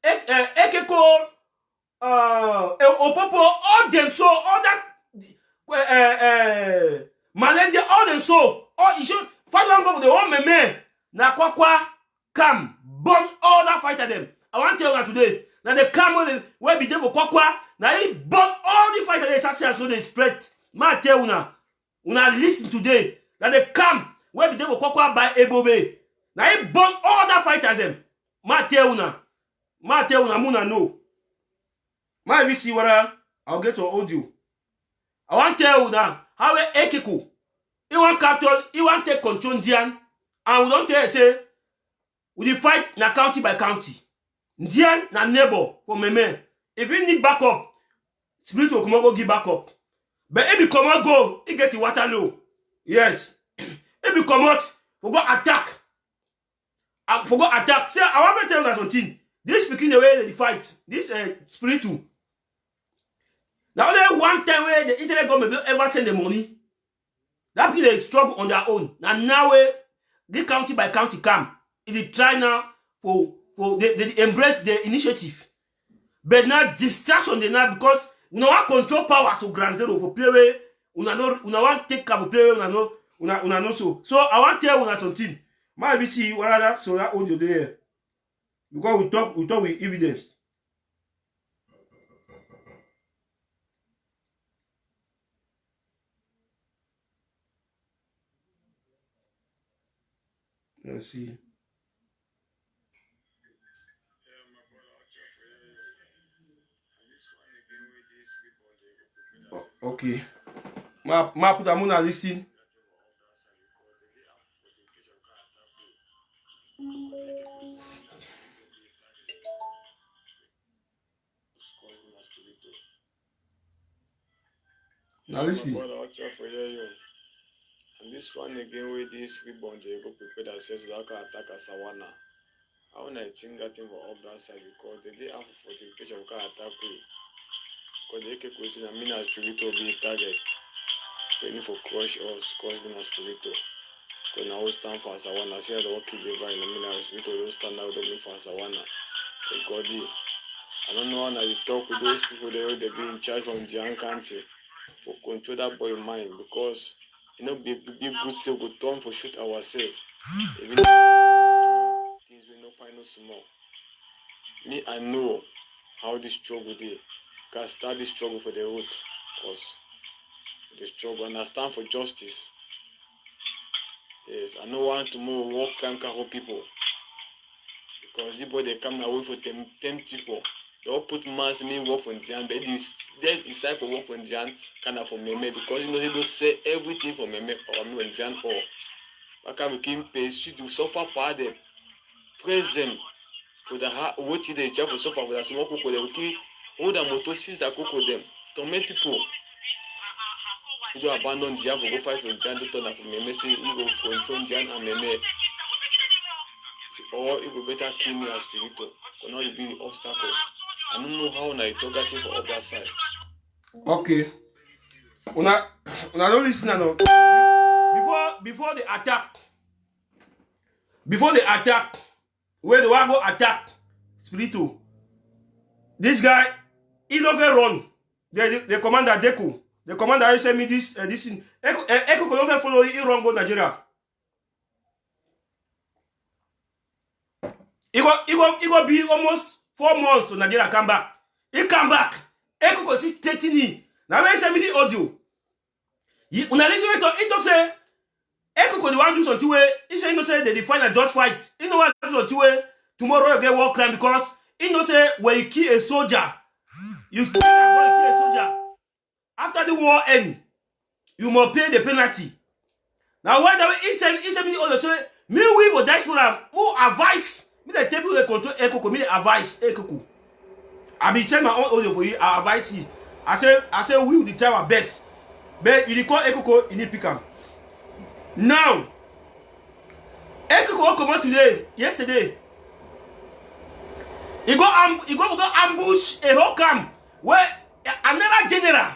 Ekeko, Opopo, all them so, all that Malendia, all them so, all issue, fight one go with the whole meme. Na Kwakwa come, burn all that fighters them. I want to tell you today. Now they come where be there for Kwakwa. Now he burn all the fighters they chassis so they spread. Ma tell una listen today. Now they come where be there for Kwakwa by Ebobe. Now he burn all that fighters them. Ma tell una muna know. Ma if you see what I'll get your audio. I want to tell you now how Ekiko. He want capture, he want take control Ndian. And we don't tell you say we fight na county by county. Ndian na neighbor for Meme. If you need backup, Spirit will come and go give backup. But if you come out go, he get the water low. Yes. If you come out, for go attack. For go attack. Say, I want to tell you that something. This speaking the way they fight. This Spirit too. Now only one time where the internet government will ever send the money. That people they struggle on their own. Now this county by county come. It try now for they embrace the initiative. But now distraction they now because we don't want control power so grand zero for play way. We don't want take cap for play way. We know so. So I want to tell you something. My see what other so that audio there. Because we talk with evidence. Let's see. Okay. Ma put a mona listen. Now listen. And this one again with this rebound, they go prepare themselves to attack Sawana. I want to think that thing for up that side because they did have fortification can attack you. Because they can question I mean as Spirito be target. Waiting for crush us, cause me as Spirito. Because now we stand for Sawana. See how they walk the river in the middle of Spirito, they stand out them for Sawana. God, I don't know how you talk with those people they be in charge from Jian County for control that boy mind because you know, be good say we turn for shoot ourselves. Even things we no find no small. Me, I know how this struggle is. Can start this struggle for the road, cause the struggle and I stand for justice. Yes, I know want to more work can hold people because the boy they come away for 10 people. They all put mass me work for Jian, but they decide for work for Jian kind of for Meme because you know they don't say everything for Meme or me when Jian or I can become patient to suffer for them, praise them for the what they job for suffer for the small cocoa they will kill all the motosis that cocoa them to make people. You don't abandon Jian for go fight for Jian to turn up for Meme say you go control Jian and Meme or it will better kill me as Spirito for not be the obstacle. I don't know how I talk at for other side. Okay. Una don't listen now. Before the attack. Before the attack, where the one go attack Spirito. This guy, he don't run. The commander Deku. The commander send me this thing. Eko don't follow he run go Nigeria. He go be almost 4 months to Nigeria come back. He come back. Eko go see 13. Now when send me the audio. Una listen to it say Eko go the one do something way. He say say they find a just fight. He know what do something way. Tomorrow you get war crime because he know say when you kill a soldier, you kill a soldier. After the war end, you must pay the penalty. Now why that he send me the audio say me we for diaspora more advice. Me the table they control Ekoko, me the advice Ekoko. I be send my own audio for you. I advise you. I say we will try our best. But you call Ekoko, you need pick him. Now, Ekoko come out yesterday. He go ambush a whole camp where another general.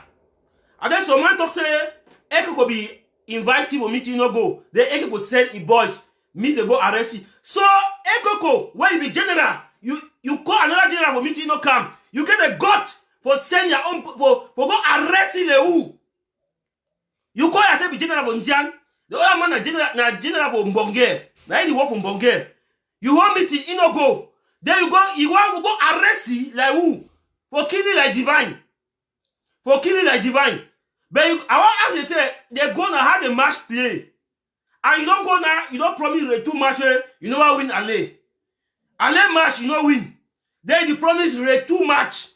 And then some man talk say, Eke could be invited for meeting, no go. Then Eke could send his boys, meet they go arrest him. So Eke, when you be general, you call another general for meeting, no come. You get a gut for send your own for go arresting the who. You call yourself a general for Njian. The other man na general for Mbonge. Now any work from Mbonge. You want meeting, you no go. Then you want to go arrest him like who? For killing like divine. For killing like divine. But I want to actually say they're gonna have the match play. And you don't go now, you don't promise two matches, you never win Ale. Ale match, you don't win. Then you promise two match.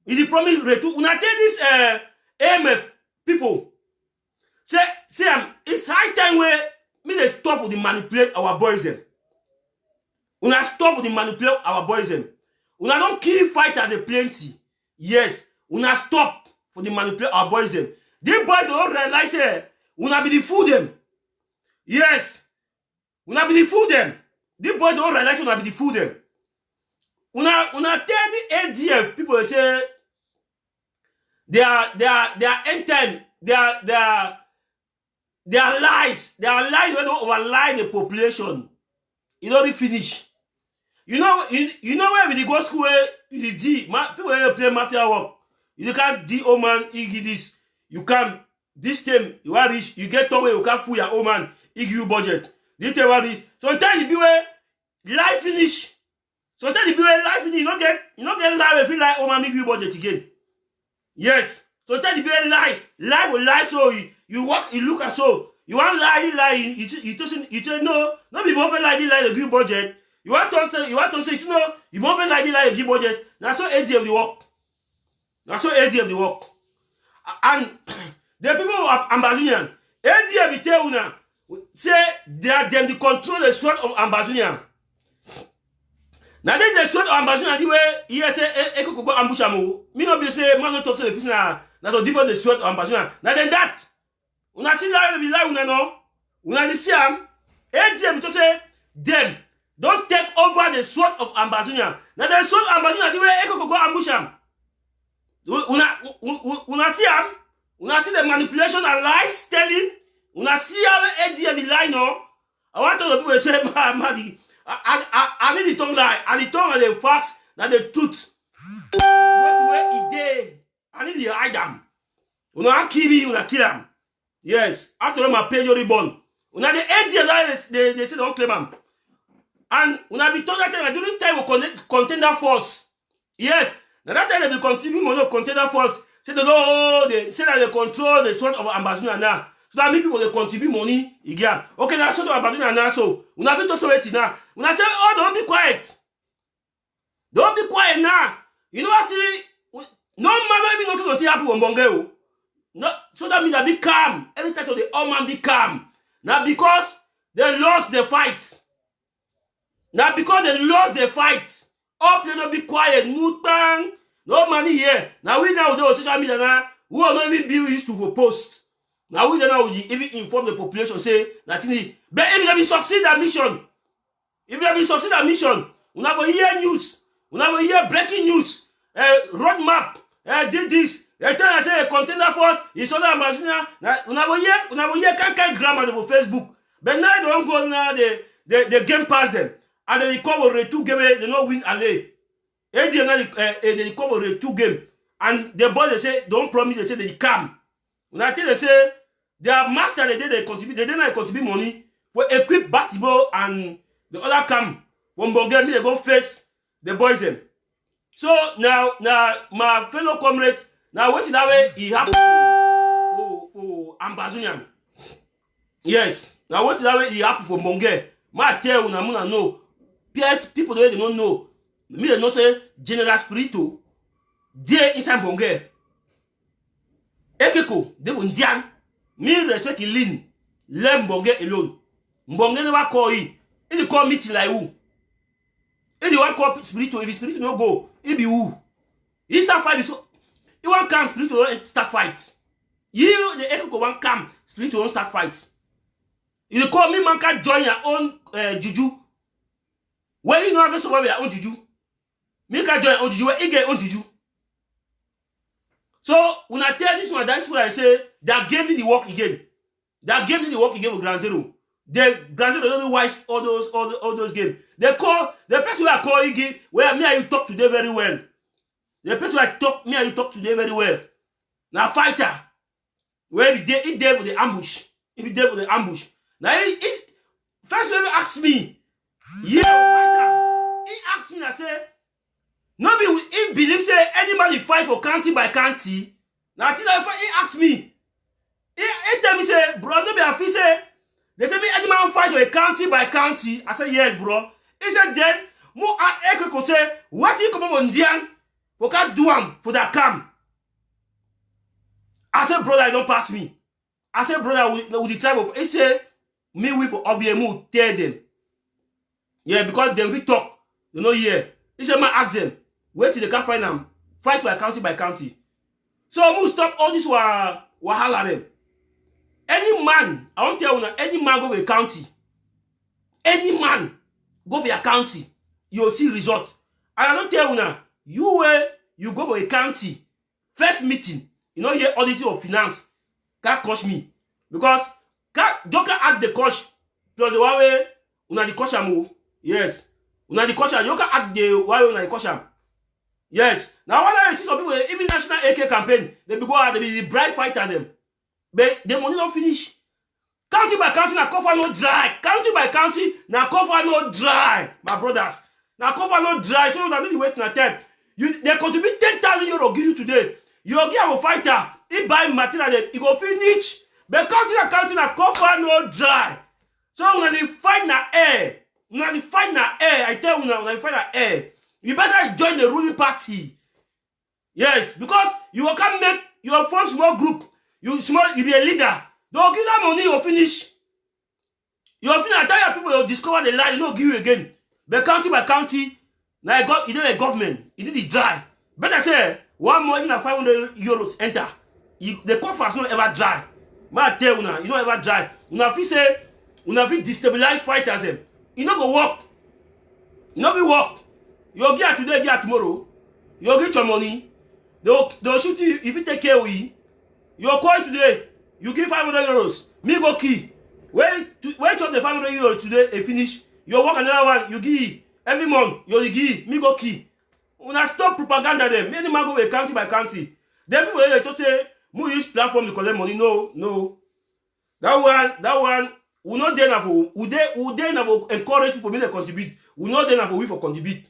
You promise two. When I tell this AMF people, say it's high time where me they stop for the manipulate our boys them. When I stop for the manipulate our boys them. When I don't kill fighters a plenty. Yes. When I stop for the manipulate our boys them. These boys don't realize when I be the fool them. Yes. When I be the fool them. These boys don't realize when I be the fool them. When I tell the ADF people say they are end time, they are lies. They are lies when they overlie the population. You know they finish. You know where we go school where you D people play mafia work. You can't D old man, you give this. You can this time you are rich, you get away, you can't fool your old man, he give you budget. This time you rich. Sometimes you be where life finish. Sometimes you be where life finish, you don't get life if you like old man give you budget again. Yes. Sometimes you be where life will lie so you walk, you look at so you want lie, you say no be both lie to give budget. You want to say, no, you won't like to give budget. That's so AD of the work. That's so AD of the work. And the people of Ambazonian, AD of the tell now, say they are them to control the sword of Ambazonian. Now then the sword of Ambazonian, the way he say, Eko go ambush amu. Me no be say, man not talk to the fish na. That's a different the sword of Ambazonian. Now then that, una see that be lie una no, una see am. AD of the say them. Don't take over the sword of Ambazonian. Now the sword of Ambazonian, the way Eko go ambush am. Una see am? Una see the manipulation and lies telling? Una see how ADM be lie no? I want to people say, I need the tongue lie. And the tongue and the facts, not the truth. Where he dey? I need the hide them. Una kill me, una kill him. Yes. After all my page already born. Una the ADM they say don't claim him. And when I be told that time, during time of contender force. Yes. Now that time they be contributing money of contender force. Say they say that they control the sword of Ambazonian now. So that means people they contribute money again. Okay, now sword of Ambazonian now. So when I be to it now. When I say, oh, don't be quiet. Don't be quiet now. You know what I see? No man even notice what happen on Mbonge. No, so that means that be calm. Every time the old man be calm. Now because they lost the fight. Now because they lost the fight, all people be quiet, no money here. Now we now do social media now, who are not even be used to post. Now we now even inform the population, say that but if they succeed that mission, we never hear news, we never hear breaking news, roadmap, did this. They tell us say a contender force is on Ambazonian. We never hear can't grammar on Facebook. But now they don't go now the game past them. And then they cover 2 games, they don't win Ale. They cover 2 games. And the boys they say, don't promise, they say they come. When I tell they say, their master they contribute, they didn't contribute money for equip basketball and the other camp from Mbonge, they go face the boys them. So now my fellow comrade, now what that way he happened for Ambazonian. Yes. Now what that way he happened for Mbonge. Ma tell una muna know. People they don't know. Me they know say General Spirito there inside Mbonge. Ekeko, they won Dian. Me respect in lean. Let Mbonge alone. Mbonge never call he. He call meeting like who? He want call Spirito. If Spirito no go, he be who? He start fight so. He want come Spirito don't start fight. You the Ekeko want come Spirito don't start fight. You call me man can join your own juju. Where you know have somebody your own juju? Me can join your own juju. Where you get your own juju? So when I tell this one, that's what I say. That game need to work again. That game need to work again with Ground Zero. The Ground Zero don't wise all those games. They call the person who I call again. Where me and you talk today very well. The person who I talk me and you talk today very well. Now fighter. Where he there with the ambush. If he there with the ambush. Now he first when he ask me, yeah, fighter. He asked me, I say, no be he believe say anybody fight for county by county. Now he asked me. He tell me say, bro, no be a fee say. They say me any man fight for a county by county. I say yes, bro. He said then, mo a say, what you come on Indian for can't do am for that cam. I said, brother, don't pass me. I said, brother, with the tribe of, he said, me we for OBMU tell them. Yeah, because them we talk, you know, here. He said, man, ask them, wait till they can't find them. Fight by county. So, we stop all this wahala them. Any man, I want to tell you now, any man go to a county. Any man go for your county, you'll see result. And I don't tell you now, you go for a county, first meeting, you know, here auditor of finance, can't coach me. Because, don't ask the coach, plus the way, una the coach am. Yes. Una the coach, you can ask the why una the coach am. Yes. Now, when I see some people, even national AK campaign, they be go out, they be the bright fighter them. But the money don't finish. County by county, na cover no dry. County by county, na cover no dry. My brothers. Na cover no dry. So you don't need to wait na time. They contribute 10,000 euro give you today. You give a fighter. He buy material, he go finish. But county na cover no dry. So when they fight na air. When they fight na air, I tell you now, when they fight na air, you better join the ruling party. Yes, because you can make your first small group. You be a leader. Don't give that money, you'll finish. You'll finish. I tell your people, you'll discover the lie, you don't give you again. But county by county, now you did a government, you did it dry. Better say, one more, even 500 euros enter. The coffers not ever dry. Man, I tell you now, you don't ever dry. You know, if you say, you know, if you destabilize fighters, you don't go work. You don't be work. You'll get today, get tomorrow. You'll get your money. They'll shoot you if you take care of you. You're calling today, you give 500 euros. Me go key. Wait up the 500 euros today and finish. You work another one, you give. Every month, you give. Me go key. When I stop propaganda them, many man go county by county. Then people they just say, we use platform to collect money. No. That one, we not there for. We there for encourage people to contribute. We not there for we for contribute.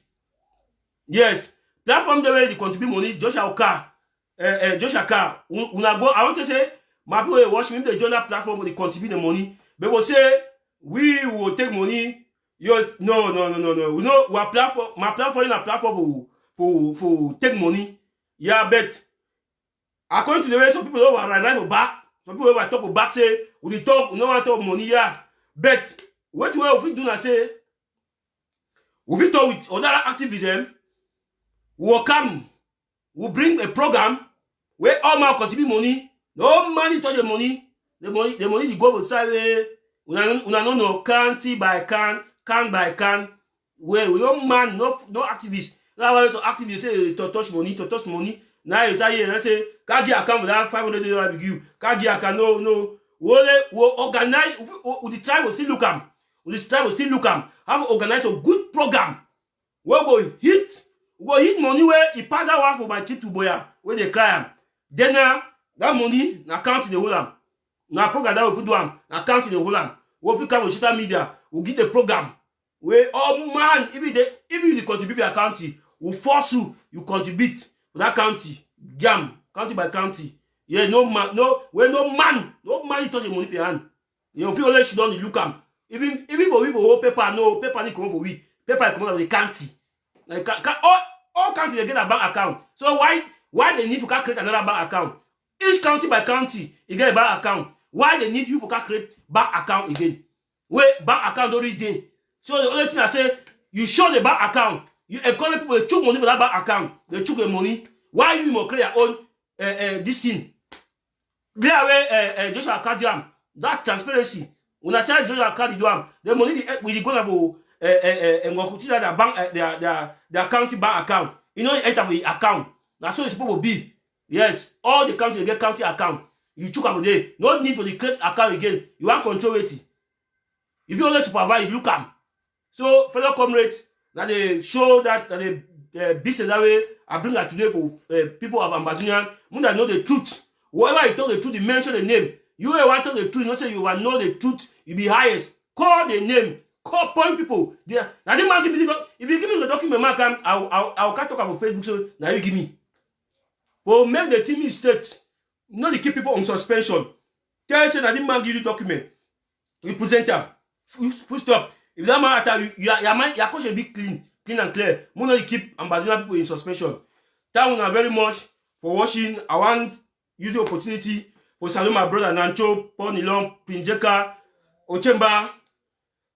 Yes. Platform the way they contribute money, Joshua Car. Joshua Car, una go. I want to say, my people watch me. They join that platform where they contribute the money. They will say we will take money. No. We know our platform. My platform is a platform for take money. Yeah, but according to the way some people over right for back, some people over talk for back say we talk. We no want to talk money. Yeah, but what we do now say we talk with other activism. We will come. We bring a program where all man contribute money. No money touch the money. The money they go outside. We no county by can by can. Where we no man, no activists. Now why activists say to touch money. Now you say here say can't get account without $500 with you. Can't get account no. We organize. The tribe will still look am. The tribe will still look am. Have organize a good program. We go hit. We go hit money where he pass that one for my trip to Boya where they cry am. Then that money na count the whole am. Na program that we do am na count the whole am. We fit come with social media. We get the program where man if you contribute for your county, we force you contribute for that county. County by county. Yeah, no man you touch the money for your hand. You feel only should don't look am. Even for we for whole paper, no paper need come for we. Paper come out of the county. Like all county they get a bank account. So why they need to create another bank account? Each county by county you get a bank account. Why they need you for create bank account again? Where bank account already there. So the only thing I say, you show the bank account. You encourage people to chook money for that bank account. They chook the money. Why you must create your own this thing? Clear away Joshua Cardiam. That's transparency. When I say Joshua Cardiam, the money we go for their bank their county bank account. You know, enter the account. That's how it's supposed to be. Yes, all the county they get county account. You took am today. No need for the create account again. You want control it. If you only supervise, look am. So, fellow comrades, that they show that they business that way. I bring that today for people of Ambazonian. Who that know the truth. Whoever you tell the truth, you mention the name. You want to tell the truth, not say you will know the truth. You be highest. Call the name. Call point people. Now the man give me if you give me the document, man, I'll can't talk about Facebook. So now you give me. For make the team state, not to keep people on suspension. Tell say that the man give you document. You present them. Full stop. If that man attack you, your coach should be clean and clear. We not keep Ambazonian people in suspension. Thank you very much for watching. I want use the opportunity for salute my brother Nancho, Paul Nilong, Pinjeka, Ochemba,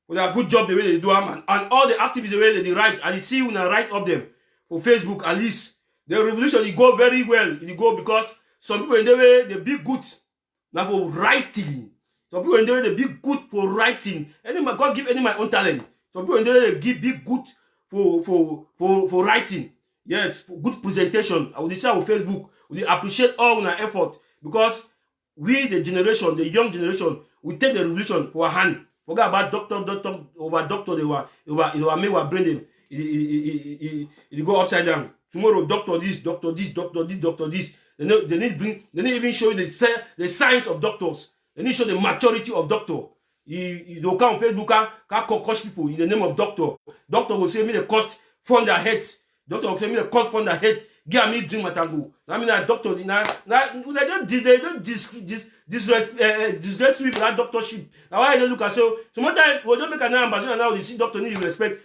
for their good job the way they do them, and all the activities the way they write. And you see when I write up them for Facebook, at least the revolution it go very well. It go because some people in the way they be good now for writing. Some people in the way they be good for writing. Any man God give any my own talent. Some people in the way they give be good for writing. Yes, for good presentation. I would say on Facebook, we appreciate all our effort because we the generation, the young generation, we take the revolution for a hand. Forget about doctor they were make our brain them. It go upside down. Tomorrow, doctor this. They need even show you the science of doctors. They need to show the maturity of doctor. You don't come on Facebook, can't coach people in the name of doctor. Doctor will say me the cut from their head. Doctor will say me the cut from their head. Give me drink matango. I mean that doctor they don't disgrace with that doctorship. Now why they look at so sometimes we don't make an ambassador now. They see doctor need to respect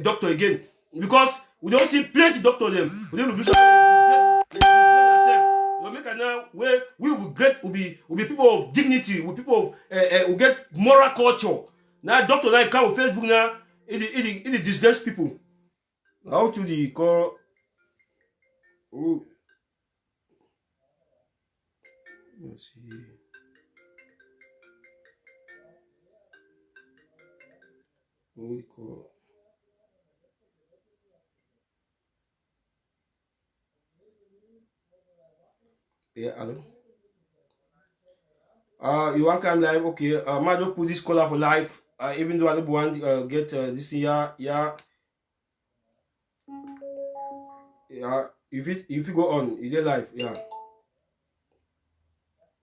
doctor again because we don't see plenty doctor them. We don't disgrace ourselves. We make an now where we will great will be people of dignity. We people of will get moral culture. Now doctor now come on Facebook now. It disgrace people. How to the call? Oh, let's see. Oh, cool. Yeah, hello. You want to come live? Okay. Might just put this caller for live. Even though I don't want get this year, yeah. If you go on, you get live, yeah.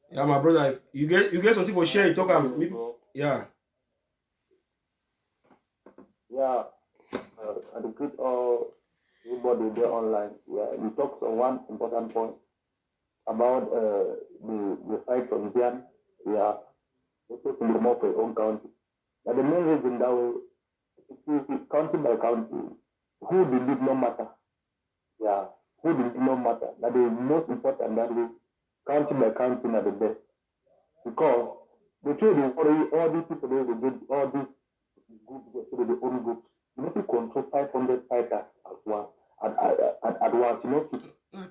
Yeah, my brother, if you get something for share, you talk maybe, yeah. Yeah, I recruit all everybody there online. Yeah, we talked on one important point about the fight from Zian. Yeah, it's to be more for your own county. Now the main reason that we county by county, who did no matter. Yeah, who did no matter. That the most important that we county by county are the best. Because the truth is all these people they will get all these groups to their own groups. You need to control 500 fighters at once. At once, you know.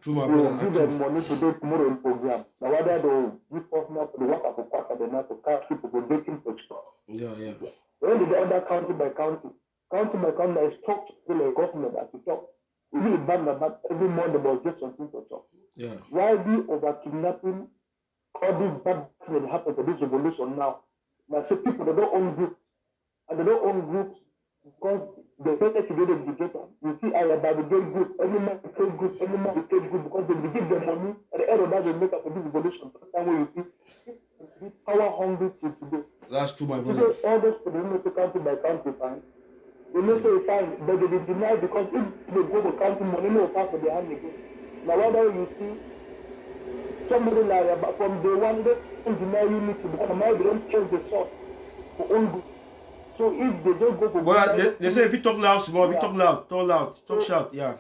True, my brother. Give them money to do tomorrow in program. Now whether they give us now to the work of a quarter, they not to catch people for getting for stuff. Yeah. When the other county by county is talk to the government as you talk. If you ban about every month about just something to talk. Yeah. Why be over kidnapping all these bad things that happen to this revolution now? Now see people they don't own groups. And they don't own groups because they say together together. You see I about the gate group, every man is trade group, every man is trade group because they give them money at the end of that they make up for this revolution. That's the way you see power hungry till today. That's true, my brother. Today all those people they country by country fine. They may say fine, but they deny because if they go to country money no pass for their hand again. Now whether you see somebody like from day one they don't deny unity because now they don't change the source for own good. So if they don't go for well, they say if you talk loud, small, if you talk loud, talk shout, yeah.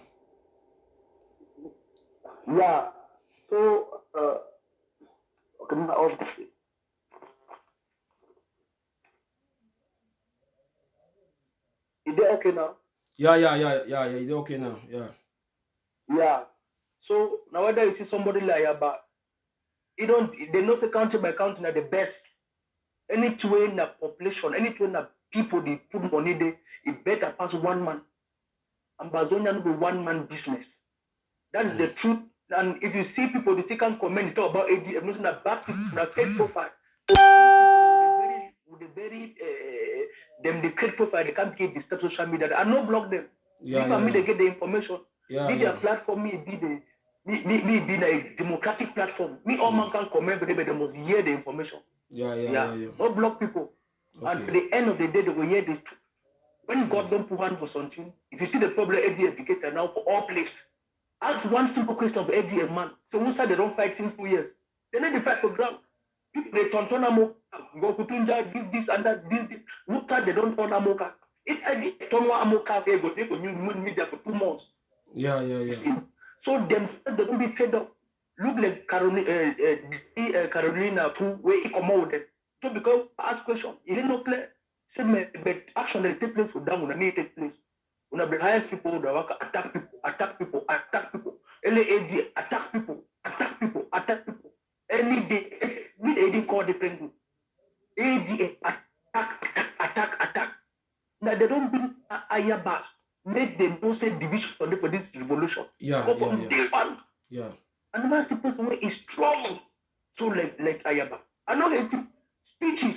Yeah. So okay, now is that okay now? Yeah, is it okay now? Yeah. Yeah. So now whether you see somebody like about they know the country by country are the best. Any train a population, any train a people they put money there, it better pass one man. Ambazonian will be one man business. That is the truth. And if you see people, they can comment, they talk about ADF, not that bad people, that fake profile. With the very, them the create profile, they can't get disturb social media. I no block them. Yeah, If me, they get the information. Yeah, Be their platform, me be a democratic platform. Me all man can comment, but they must hear the information. Yeah. Not block people. Okay. And at the end of the day, they will hear this. When God don't put hand for something, if you see the problem, ADF educator now for all places. Ask one simple question of ADF man. So who said they don't fight since 2 years? They need to fight for ground. People they turn amo, go kutunja, this and that, this. Who said they don't turn amoka? If I did turn amoka, they go take for new media for 2 months. Yeah. So them they don't be fed up. Look like Carolina who where he come out there. So because ask question, he didn't know play. Say but action they take place for them when they take place. When the highest people that work attack people. LAAD attack people. Any day, we AD call different group. AD attack. Now they don't bring Ayaba. Make them don't say division for this revolution. Yeah. Day one. Yeah. And the person is strong. So like Ayaba. I know speeches.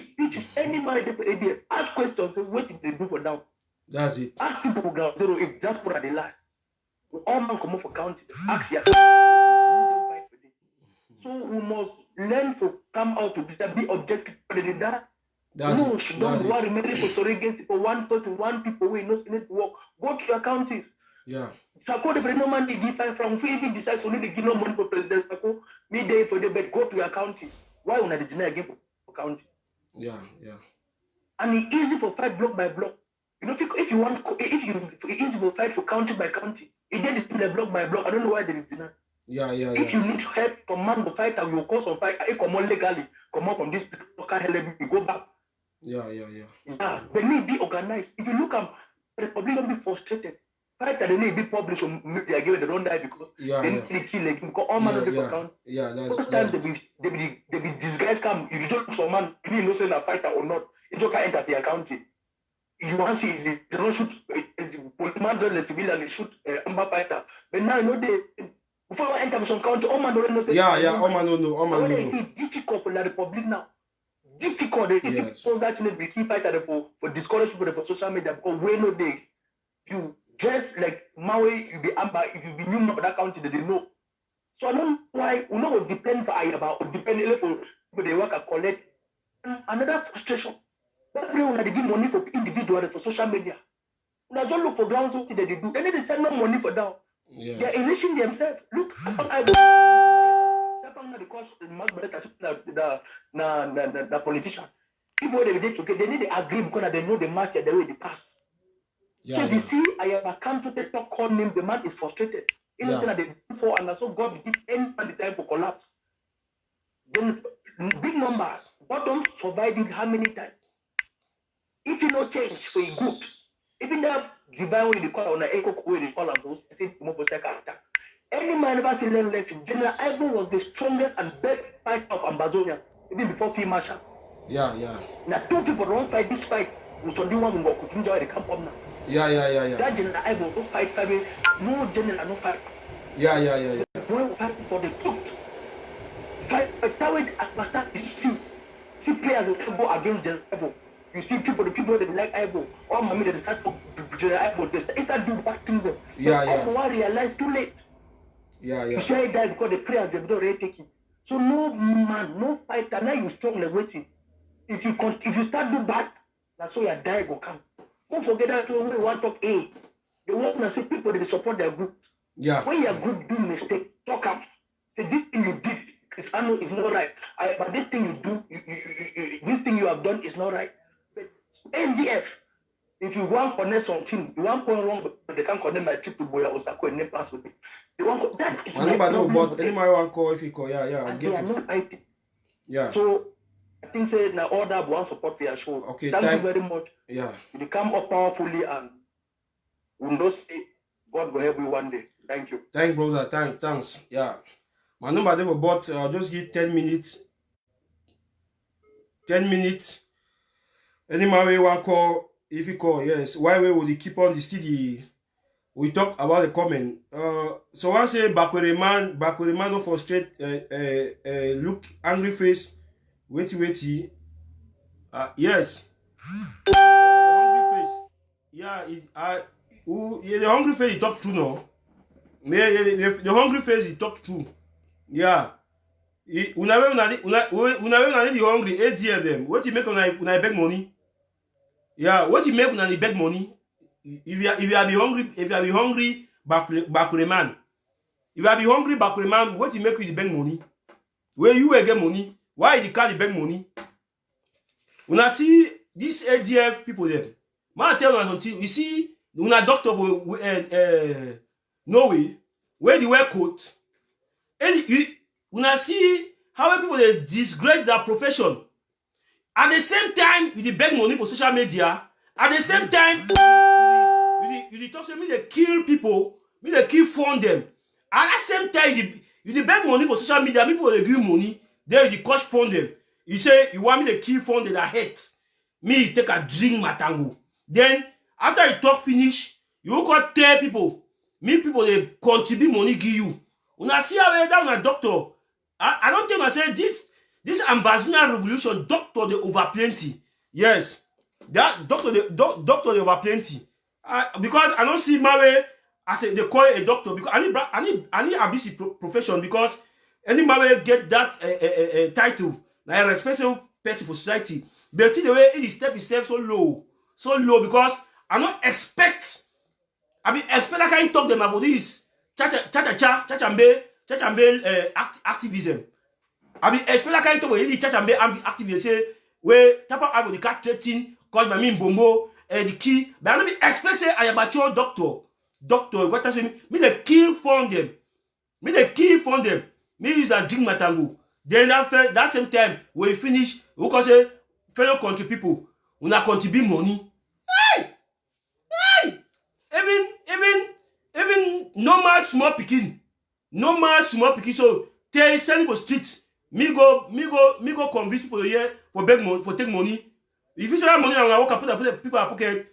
Any man they AD ask questions. What did they do for now? That's it. Ask people ground zero if just put at the last. All man come up for county. Ask your so we must learn to come out to be objective for the data. No, don't worry, maybe for surrogacy for one person, one people we no need to work. Go to your counties. Yeah. Sako the no man they give from who even decides to need to give no money for president Sako, midday for the bed, go to your county. Why would I deny again for county? Yeah. And it's easy for fight block by block. You know, if you will fight for county by county, it then is block by block. I don't know why there is denial. Yeah. If you need help from man to fight, and you cause some fight, I come on legally, come out from this local help you go back. Yeah. They need to be organized. If you look at the public, don't be frustrated. Fight that they need to be published on media again, they don't die because they need to kill them. Because all man of the account. Yeah, that's sometimes they be disguised come. If you don't know some man, you know say a fighter or not, it's okay enter the account. You want to see they don't shoot policeman don't let civilian they shoot Amba fighter. But now you know they before I enter some country, all man don't know. All man don't know. It's difficult for the republic now. Difficult. It's that we keep fighter for discourage people for social media because we know they you just like Maui, you be Amba, if you be new for that country, they know. So I don't know why we know depend for Ayaba or depend for the work and collect. Another frustration. That's why when they give money for individuals for social media. When I don't look for grounds what they do, they need to send no money for that. Yes. They are enriching themselves. Look, the politician. People they need to agree because they know the match the way they pass. So you see, I have a country to talk call name, the man is frustrated. Anything that they do for and so God gives any man the time to collapse. Then big numbers, bottom survive it how many times? If you no change for a good, even that divine way they call on the echo way they call on those, I think more for second attack. Any man ever seen them left, General Ivo was the strongest and best fighter of Ambazonia, even before Field Marshal. Yeah. Now 2 people don't fight this fight, which on the one who could enjoy the camp up now. Yeah. That General Ivo don't fight, no general no fight. Yeah. We fight for the truth. Fight, that way as Master is see players will go against General Ivo. You see the people that like Ivo, or mommy that start to General Ivo, they start doing bad things. Yeah. Everyone realize too late. Yeah. You say that because the players they don't already take it. So no man, no fighter, now you strong like waiting. If you start do bad, that's why your die go come. Don't forget that when we want to talk A, they want to see people that support their group. Yeah. When your group do mistake, talk up. Say this thing you did, I know it's not right. But this thing you do, this thing you have done is not right. But NDF, if you want to connect something, you want to go wrong, but they can't connect my trip to Boya Osako and Nepal with it. They want that is anybody want to call if you call, yeah, and they are not IT. Yeah. So I think say now all that one support for your show. Okay, thank you very much. Yeah. You come up powerfully and we know say God will help you one day. Thank you. Thanks, brother. Thanks. Yeah. My number they were bought. I'll just give 10 minutes. 10 minutes. Any man way one call, if you call, yes. Why way will you keep on the steady we talk about the comment. So one say Bakwere man don't frustrate. Look angry face. Wait. Yes. Hungry face. Yeah. The hungry face he talk true no. Yeah. The hungry face he talk true. Yeah. Una need the hungry. ADF them. What you make when I beg money? Yeah. What you make when I beg money? If you are be hungry, Bakwere man. If you are be hungry, Bakwere man, what you make with the bank money? Where you will get money? Why the car the bank money? When I see these ADF people there, man tell you something. You see, when a doctor for Norway, where they wear coat, and when I see how people they disgrace their profession, at the same time you beg money for social media, at the same time you talk say me they kill people, me they kill fund them. At the same time you beg money for social media, people they give money, then you coach fund them. You say you want me to kill fund that hate. Me take a drink matango. Then after you talk finish, you go tell people, me people they contribute money give you. When I see how down a doctor, I don't think I say this ambassador revolution doctor they over plenty. Yes. That doctor they over plenty. Because I don't see my way as they call it a doctor because I need a busy profession because any my way get that title like a respectable person for society. They see the way it step himself so low because I don't expect that kind of talk them about this chachambe activism. I mean expect that kind of talk where the chachambe activism say where tapa I the cat 13 cause my mean bombo the key, but I don't be expect say I am a mature doctor. What I say me the kill fund them. Me use that drink matango. Then that same time when we finish, we can say fellow country people, we not contribute money. Hey! Even normal small picking. So they send for street. Me go convince people here for beg money, for take money. If you say that money, I'm gonna walk up put people in pocket.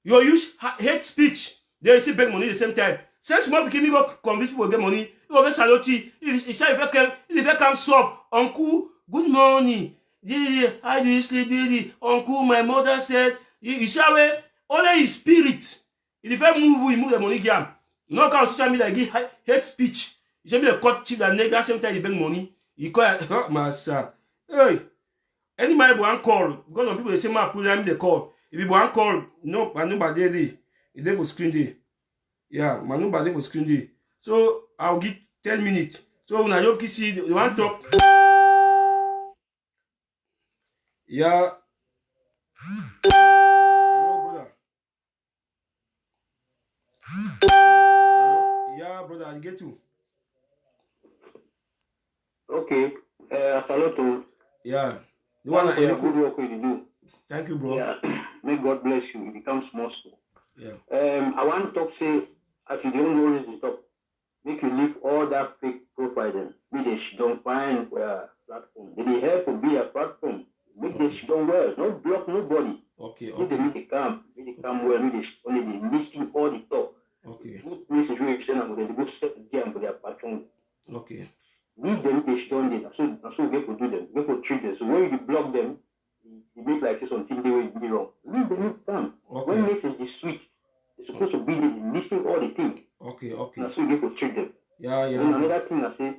You use hate speech. They see beg money at the same time. Send small picking, me go convince people to get money. You go get saloti. If I come soft, uncle, good morning. How do you sleep, uncle? My mother said, you see how only his spirit. If I move the money game. You know how social media give hate speech. You say me the cut cheap and that same time you beg money. You call it, oh my son. Hey, any man will call because some people they say my pull them they call. If you want call, no, man nobody there. It's there for screen day. Yeah, man nobody for screen day. So I'll give 10 minutes. So when I don't see you want to talk. Yeah. Hello, brother. Hello? Yeah, brother, I get you. Okay. Saluto. Yeah. The one Thank you for the good work you do. Thank you, bro. Yeah. May God bless you. It becomes more so. Yeah. I want to talk say as you don't know this stop. Make you leave all that fake profile then. Make they don't find platform. They help to be a platform. Make they don't well. Don't block nobody. Okay. Make they come well. Make they only they listen all the talk. Okay. Make message you extend them. They go set them for their platform. Okay. Leave them they don't do. So we get to do them. We get to treat them. So when you block them, you make like this something they will be wrong. Leave them come. Okay. When message is sweet, it's supposed to be listening all the things. Okay. And so you get to treat them. Yeah. And another thing I say,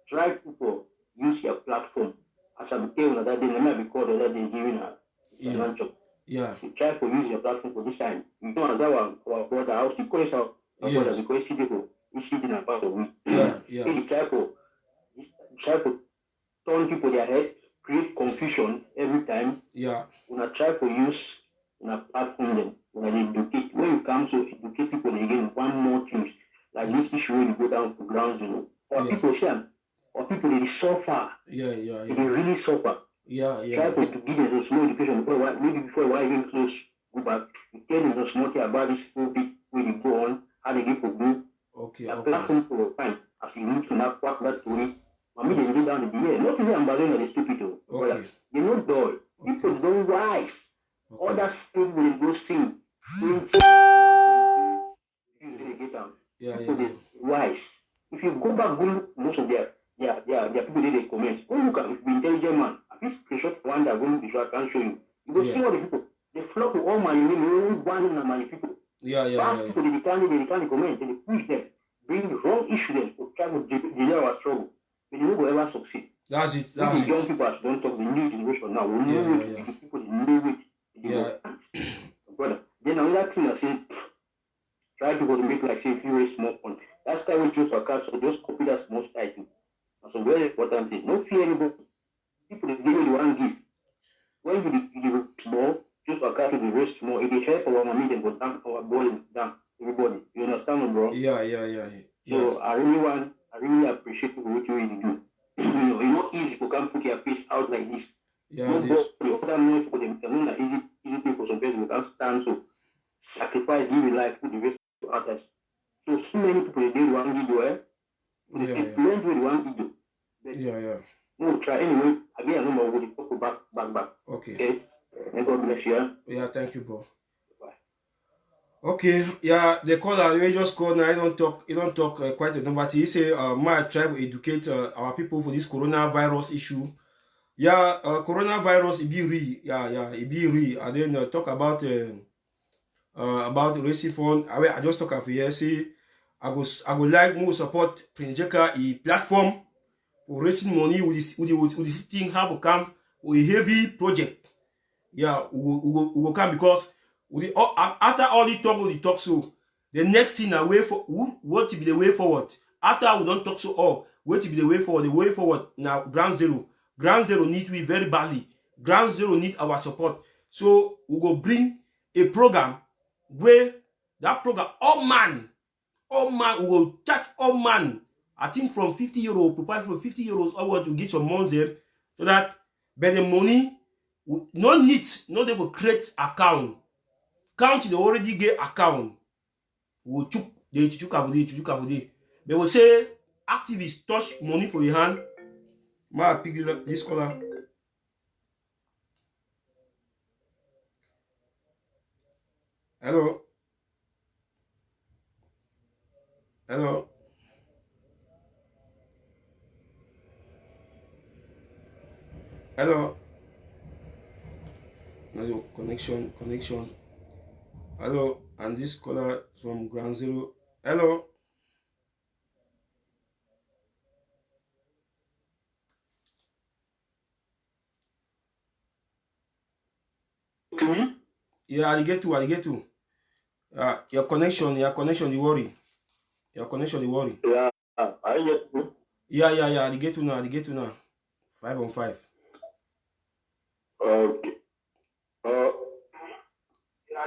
try people use your platform. As I became another day, I might be called the other day giving a financial. Yeah. You try to use your platform for this time. You know another one, our brother, I will still call yourself our brother because he did a part of me. Yeah. So you try to turn people their head, create confusion every time. Yeah. When I try to use a platform them, when I educate, when you come to educate people again, one more thing, like this issue when you go down to grounds, or people share, or people they suffer. Yeah. They really suffer. Yeah. Try to give them a small education before why even close, go back. You tell them a small thing about this whole bit when you go on, how they get to do. Okay. A platform for time as you need to not pack that story. Maybe they go down the year. Not even ambassador they stupid. Okay. They not dull. People don't wise. All that stuff will go sing. People they wise. If you go back, go look most of their people they comment. Go look at if the intelligent man. At least screenshot one that going to I can show you. You go see all the people. They flock to all my name, one and my people. People they can't comment, they push them, bring wrong issue them to try to delay our struggle. But they will ever succeed. That's it. The young people don't talk the new generation now. We know it. People they know it. Brother. Then another thing I say, try to make like say if you raise small point. That's why we choose our cars, so just copy that small style too. That's a very important thing. Don't fear anybody. People they give you the one gift. When you give small, just our car to be raise small. If they help our money, then go down our body down. Everybody. You understand, bro? Yeah. So I really appreciate what you really do. It's not easy to come put your face out like this. The other noise for them, easy thing for some people can't stand so sacrifice living life with the rest of others. So many people they do one video, They learn with one video. No, try anyway. Again, I know we'll talk back. Okay. And God bless you. Yeah, thank you, bro. Okay, the caller we just called now. He don't talk quite a number. He say, "My try to educate our people for this coronavirus issue." Coronavirus it be real. It be real. And then talk about raising fund. I just talk about here. Say, I go like more support Prince Jeka a platform for raising money with this thing have a camp with a heavy project. Yeah, we go come because. After all the talk so the next thing I wait for what to be the way forward. After we don't talk so all what to be the way forward now ground zero need we very badly. Ground zero need our support. So we go bring a program where that program all man we will touch all man. I think from 50 euros, prepare for 50 euros or to get some money there so that by the money no they will create account. Count they already get account. We chook they will say activists touch money for your hand. Ma pick this color. Hello. No connection. Hello, and this caller from Ground Zero. Hello. Yeah, I get to. Your connection, you worry. Your connection, you worry. Yeah, I get to. Yeah, I get to now. 5 on 5. Okay. I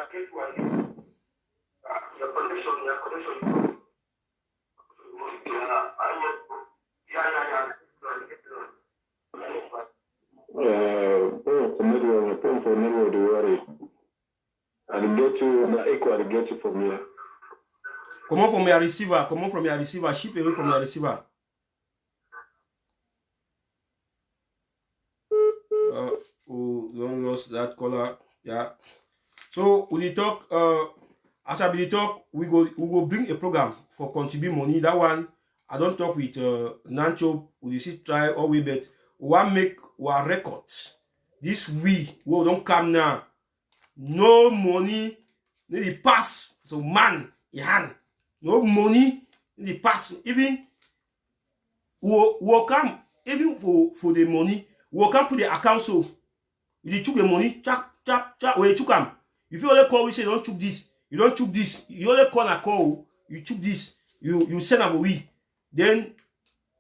get you from here. Come on from your receiver. Ship away from your receiver. Don't lose that caller. Yeah. So we talk. As I be talk, we go bring a program for contribute money. That one I don't talk with Nancho. We see try or we bet. We want make our records. This we don't come now. No money. Need the pass. So man, hand. No money. Need the pass. Even we come even for the money. We can put the account so. You chook the money. Chap. Where you chook them. If you only call, we say don't chook this. You don't chook this. You only call. You chook this. You send them away. Then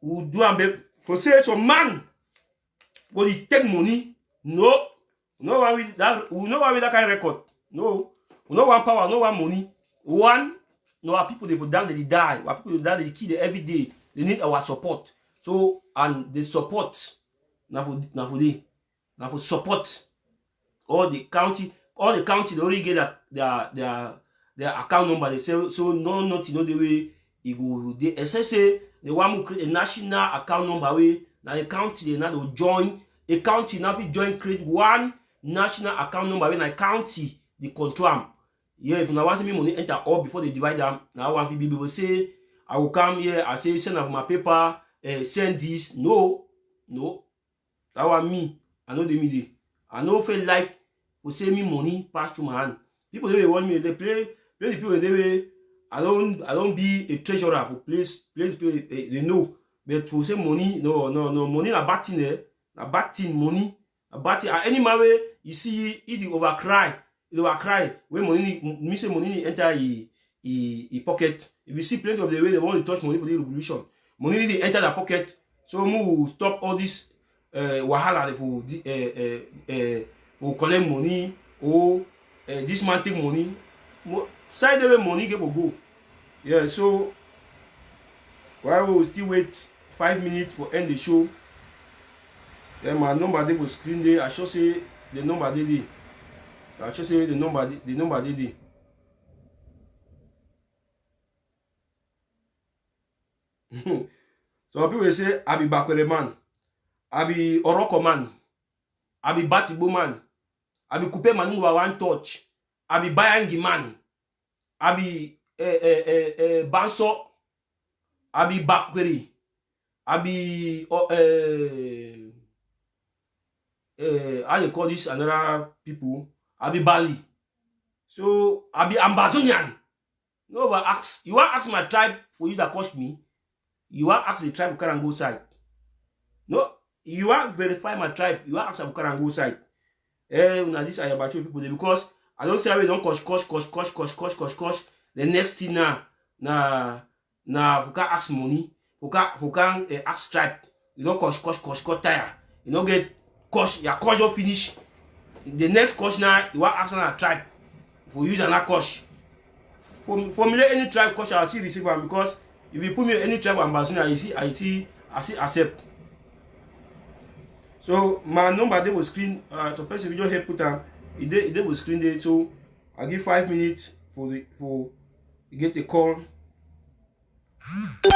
we do them for say some man go to take money. No one with that. We know why with that kind of record. No one power. No one money. One. No our people they for down they die. Our people they down they kill every day. They need our support. So and the support. Now for support all the county they already get their account number. They say so nothing the way it go they except say the one who create a national account number way now the county they now will join a county now if join create one national account number when a county the control Yeah, if una want see me money enter all before they divide them, now one people will say, I will come here, I say send of my paper, send this. No, that one me. I know the media. I know feel like will say me money pass through my hand. People they want me, they play the people they way. I don't be a treasurer for place they know. But for say money, no, money na bad thing eh. Na bad thing, money. A bad thing. Any my way, you see it overcry. It overcry. When money me say money enter he pocket. If you see plenty of the way they want to touch money for the revolution, money they enter the pocket. So we will stop all this wahala for collect money or this man take money. Side the way money get for go. Yeah, so while we will still wait 5 minutes for end the show. Yeah, my number they will screen there. I should say the number they did. I should say the number they did. So people will say I be Bakwere man, I be Oroko man, I be Batibo man, I be Coupe man who one touch, I be Bayangi man, I be Banso, I be Bakwere, I be how you call this another people, I be Bali. So I be Ambazonian. No, but ask you want ask my tribe for you that cost me. You want ask the tribe Karango side. No, you want verify my tribe. You want ask Karango side. Now this are about people there because I don't say we don't cost. The next thing now for can ask money, for can ask tribe. You don't cost tire. You don't get cost. Your cost will finish. The next cost now you want ask another tribe for use another cost. For me any tribe cost I see receive one because. If you put me any tribe ambassador, I see accept. So my number they will screen. So person if you just help put them, they will screen there. So I give 5 minutes for you get a call. Then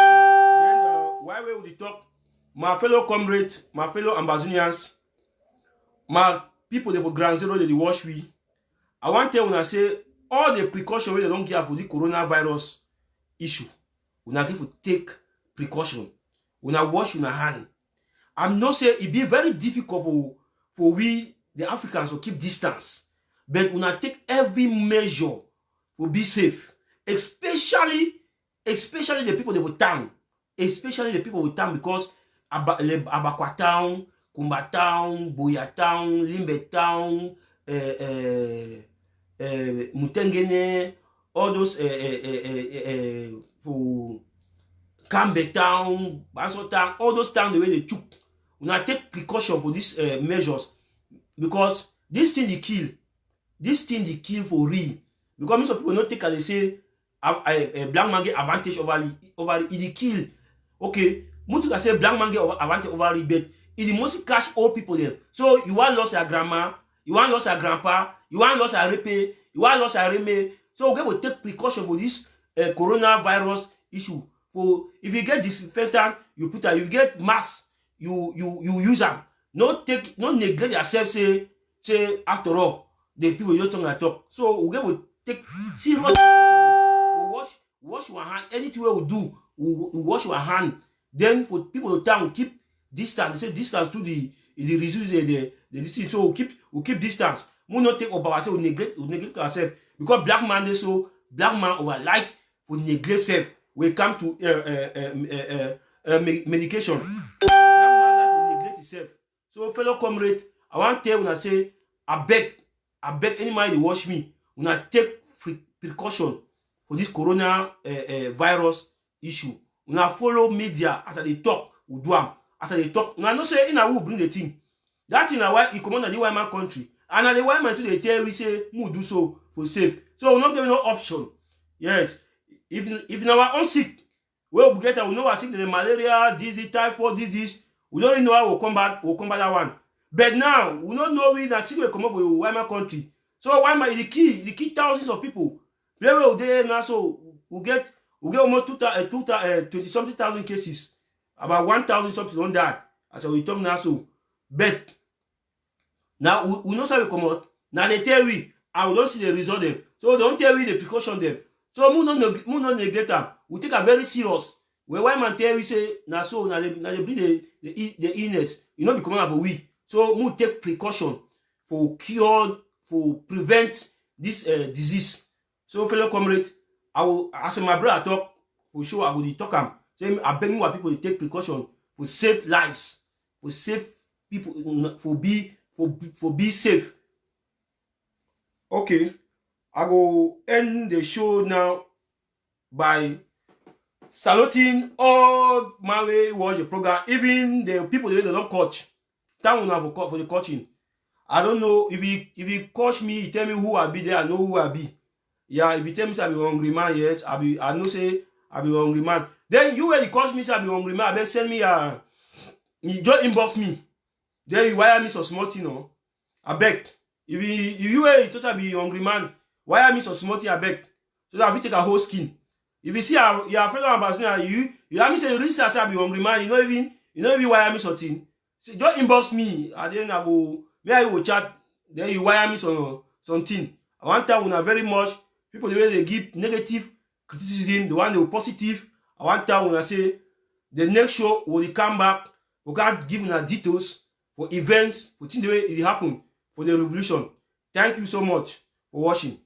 while we will talk, my fellow comrades, my fellow ambassadors, my people they for Ground Zero they watch me. I want to tell when I say all the precautions they don't give for the coronavirus issue. Una give to take precaution. Una wash una hand. I'm not saying it be very difficult for we the Africans to keep distance, but una take every measure to be safe. Especially the people that will town. Especially the people with town because Abakwa town, Kumba town, Boya town, Limbe town, Mutengene, all those for Kambe town, Baso town, all those towns the way they took. We now take precaution for these measures because this thing they kill. This thing they kill for real. Because many people not take as they say a black man get advantage over it. They kill. Okay, most can say black man get advantage over it, but it mostly catch all people there. So you want lost your grandma, you want lost your grandpa, you want lost your repe, you want lost your reme. So we will take precaution for this coronavirus issue. For if you get disinfectant, you put out. You get mask, you use them. Not neglect yourself. Say after all, the people just talk. So we will take serious precaution. We wash your hand. Anything we do, we wash your hand. Then for people to town keep distance. They say distance to the reduce the distance. So we keep distance. We not take over ourselves. We neglect ourselves because black man they so black man over like for neglect self. We come to medication. That man like will neglect himself. So fellow comrade, I want to tell you, I say, I beg any man they watch me. When I take precaution for this corona virus issue. When I follow media as they talk, we do them. As they talk, now I not say in a will bring the thing. That thing why he command the white man country. And the white man to they tell we say we do so for safe. So we not giving no option. Yes. If now own sick, we get we know we sick the malaria, disease, typhoid, this. We don't even know how we'll combat that one. But now we don't know we that sick will come up with white man country. So white man the key thousands of people. Where we there now so we get almost 20-something thousand cases. About 1,000 something don't die. As we talk now so. But now we know how we come out. Now they tell we I will don't see the result them. So they don't tell you the precaution them. So we no neglect them. We take a very serious. When one man tell we say na so na they bring the illness, you know, be coming out for we. So we take precaution for cure, for prevent this disease. So fellow comrade, I will, as my brother talk, for sure I will talk am. Say I beg you people to take precaution for save lives, for save people, for be safe. Okay, I go end the show now by saluting all my way watch the program, even the people that don't coach. Thank you for the coaching. I don't know if he coach me, he tell me who I be there, I know who I be. Yeah, if you tell me say I be hungry man, yes, I know say I be hungry man. Then you when you coach me say I be hungry man, I beg send me you just inbox me. Then you wire me some small thing, no? I beg. If you when you totally be hungry man, wire me some small thing, I beg. So that I take a whole skin. If you see you are afraid of ambassador, you have me say you really say I be hungry man, you know even wire me something. So just inbox me and then I go, maybe I will chat, then you wire me something. I want time when very much people the way they give negative criticism, the one they were positive. I want time when I say the next show will come back, we got giving our details for events, for things the way it happened for the revolution. Thank you so much for watching.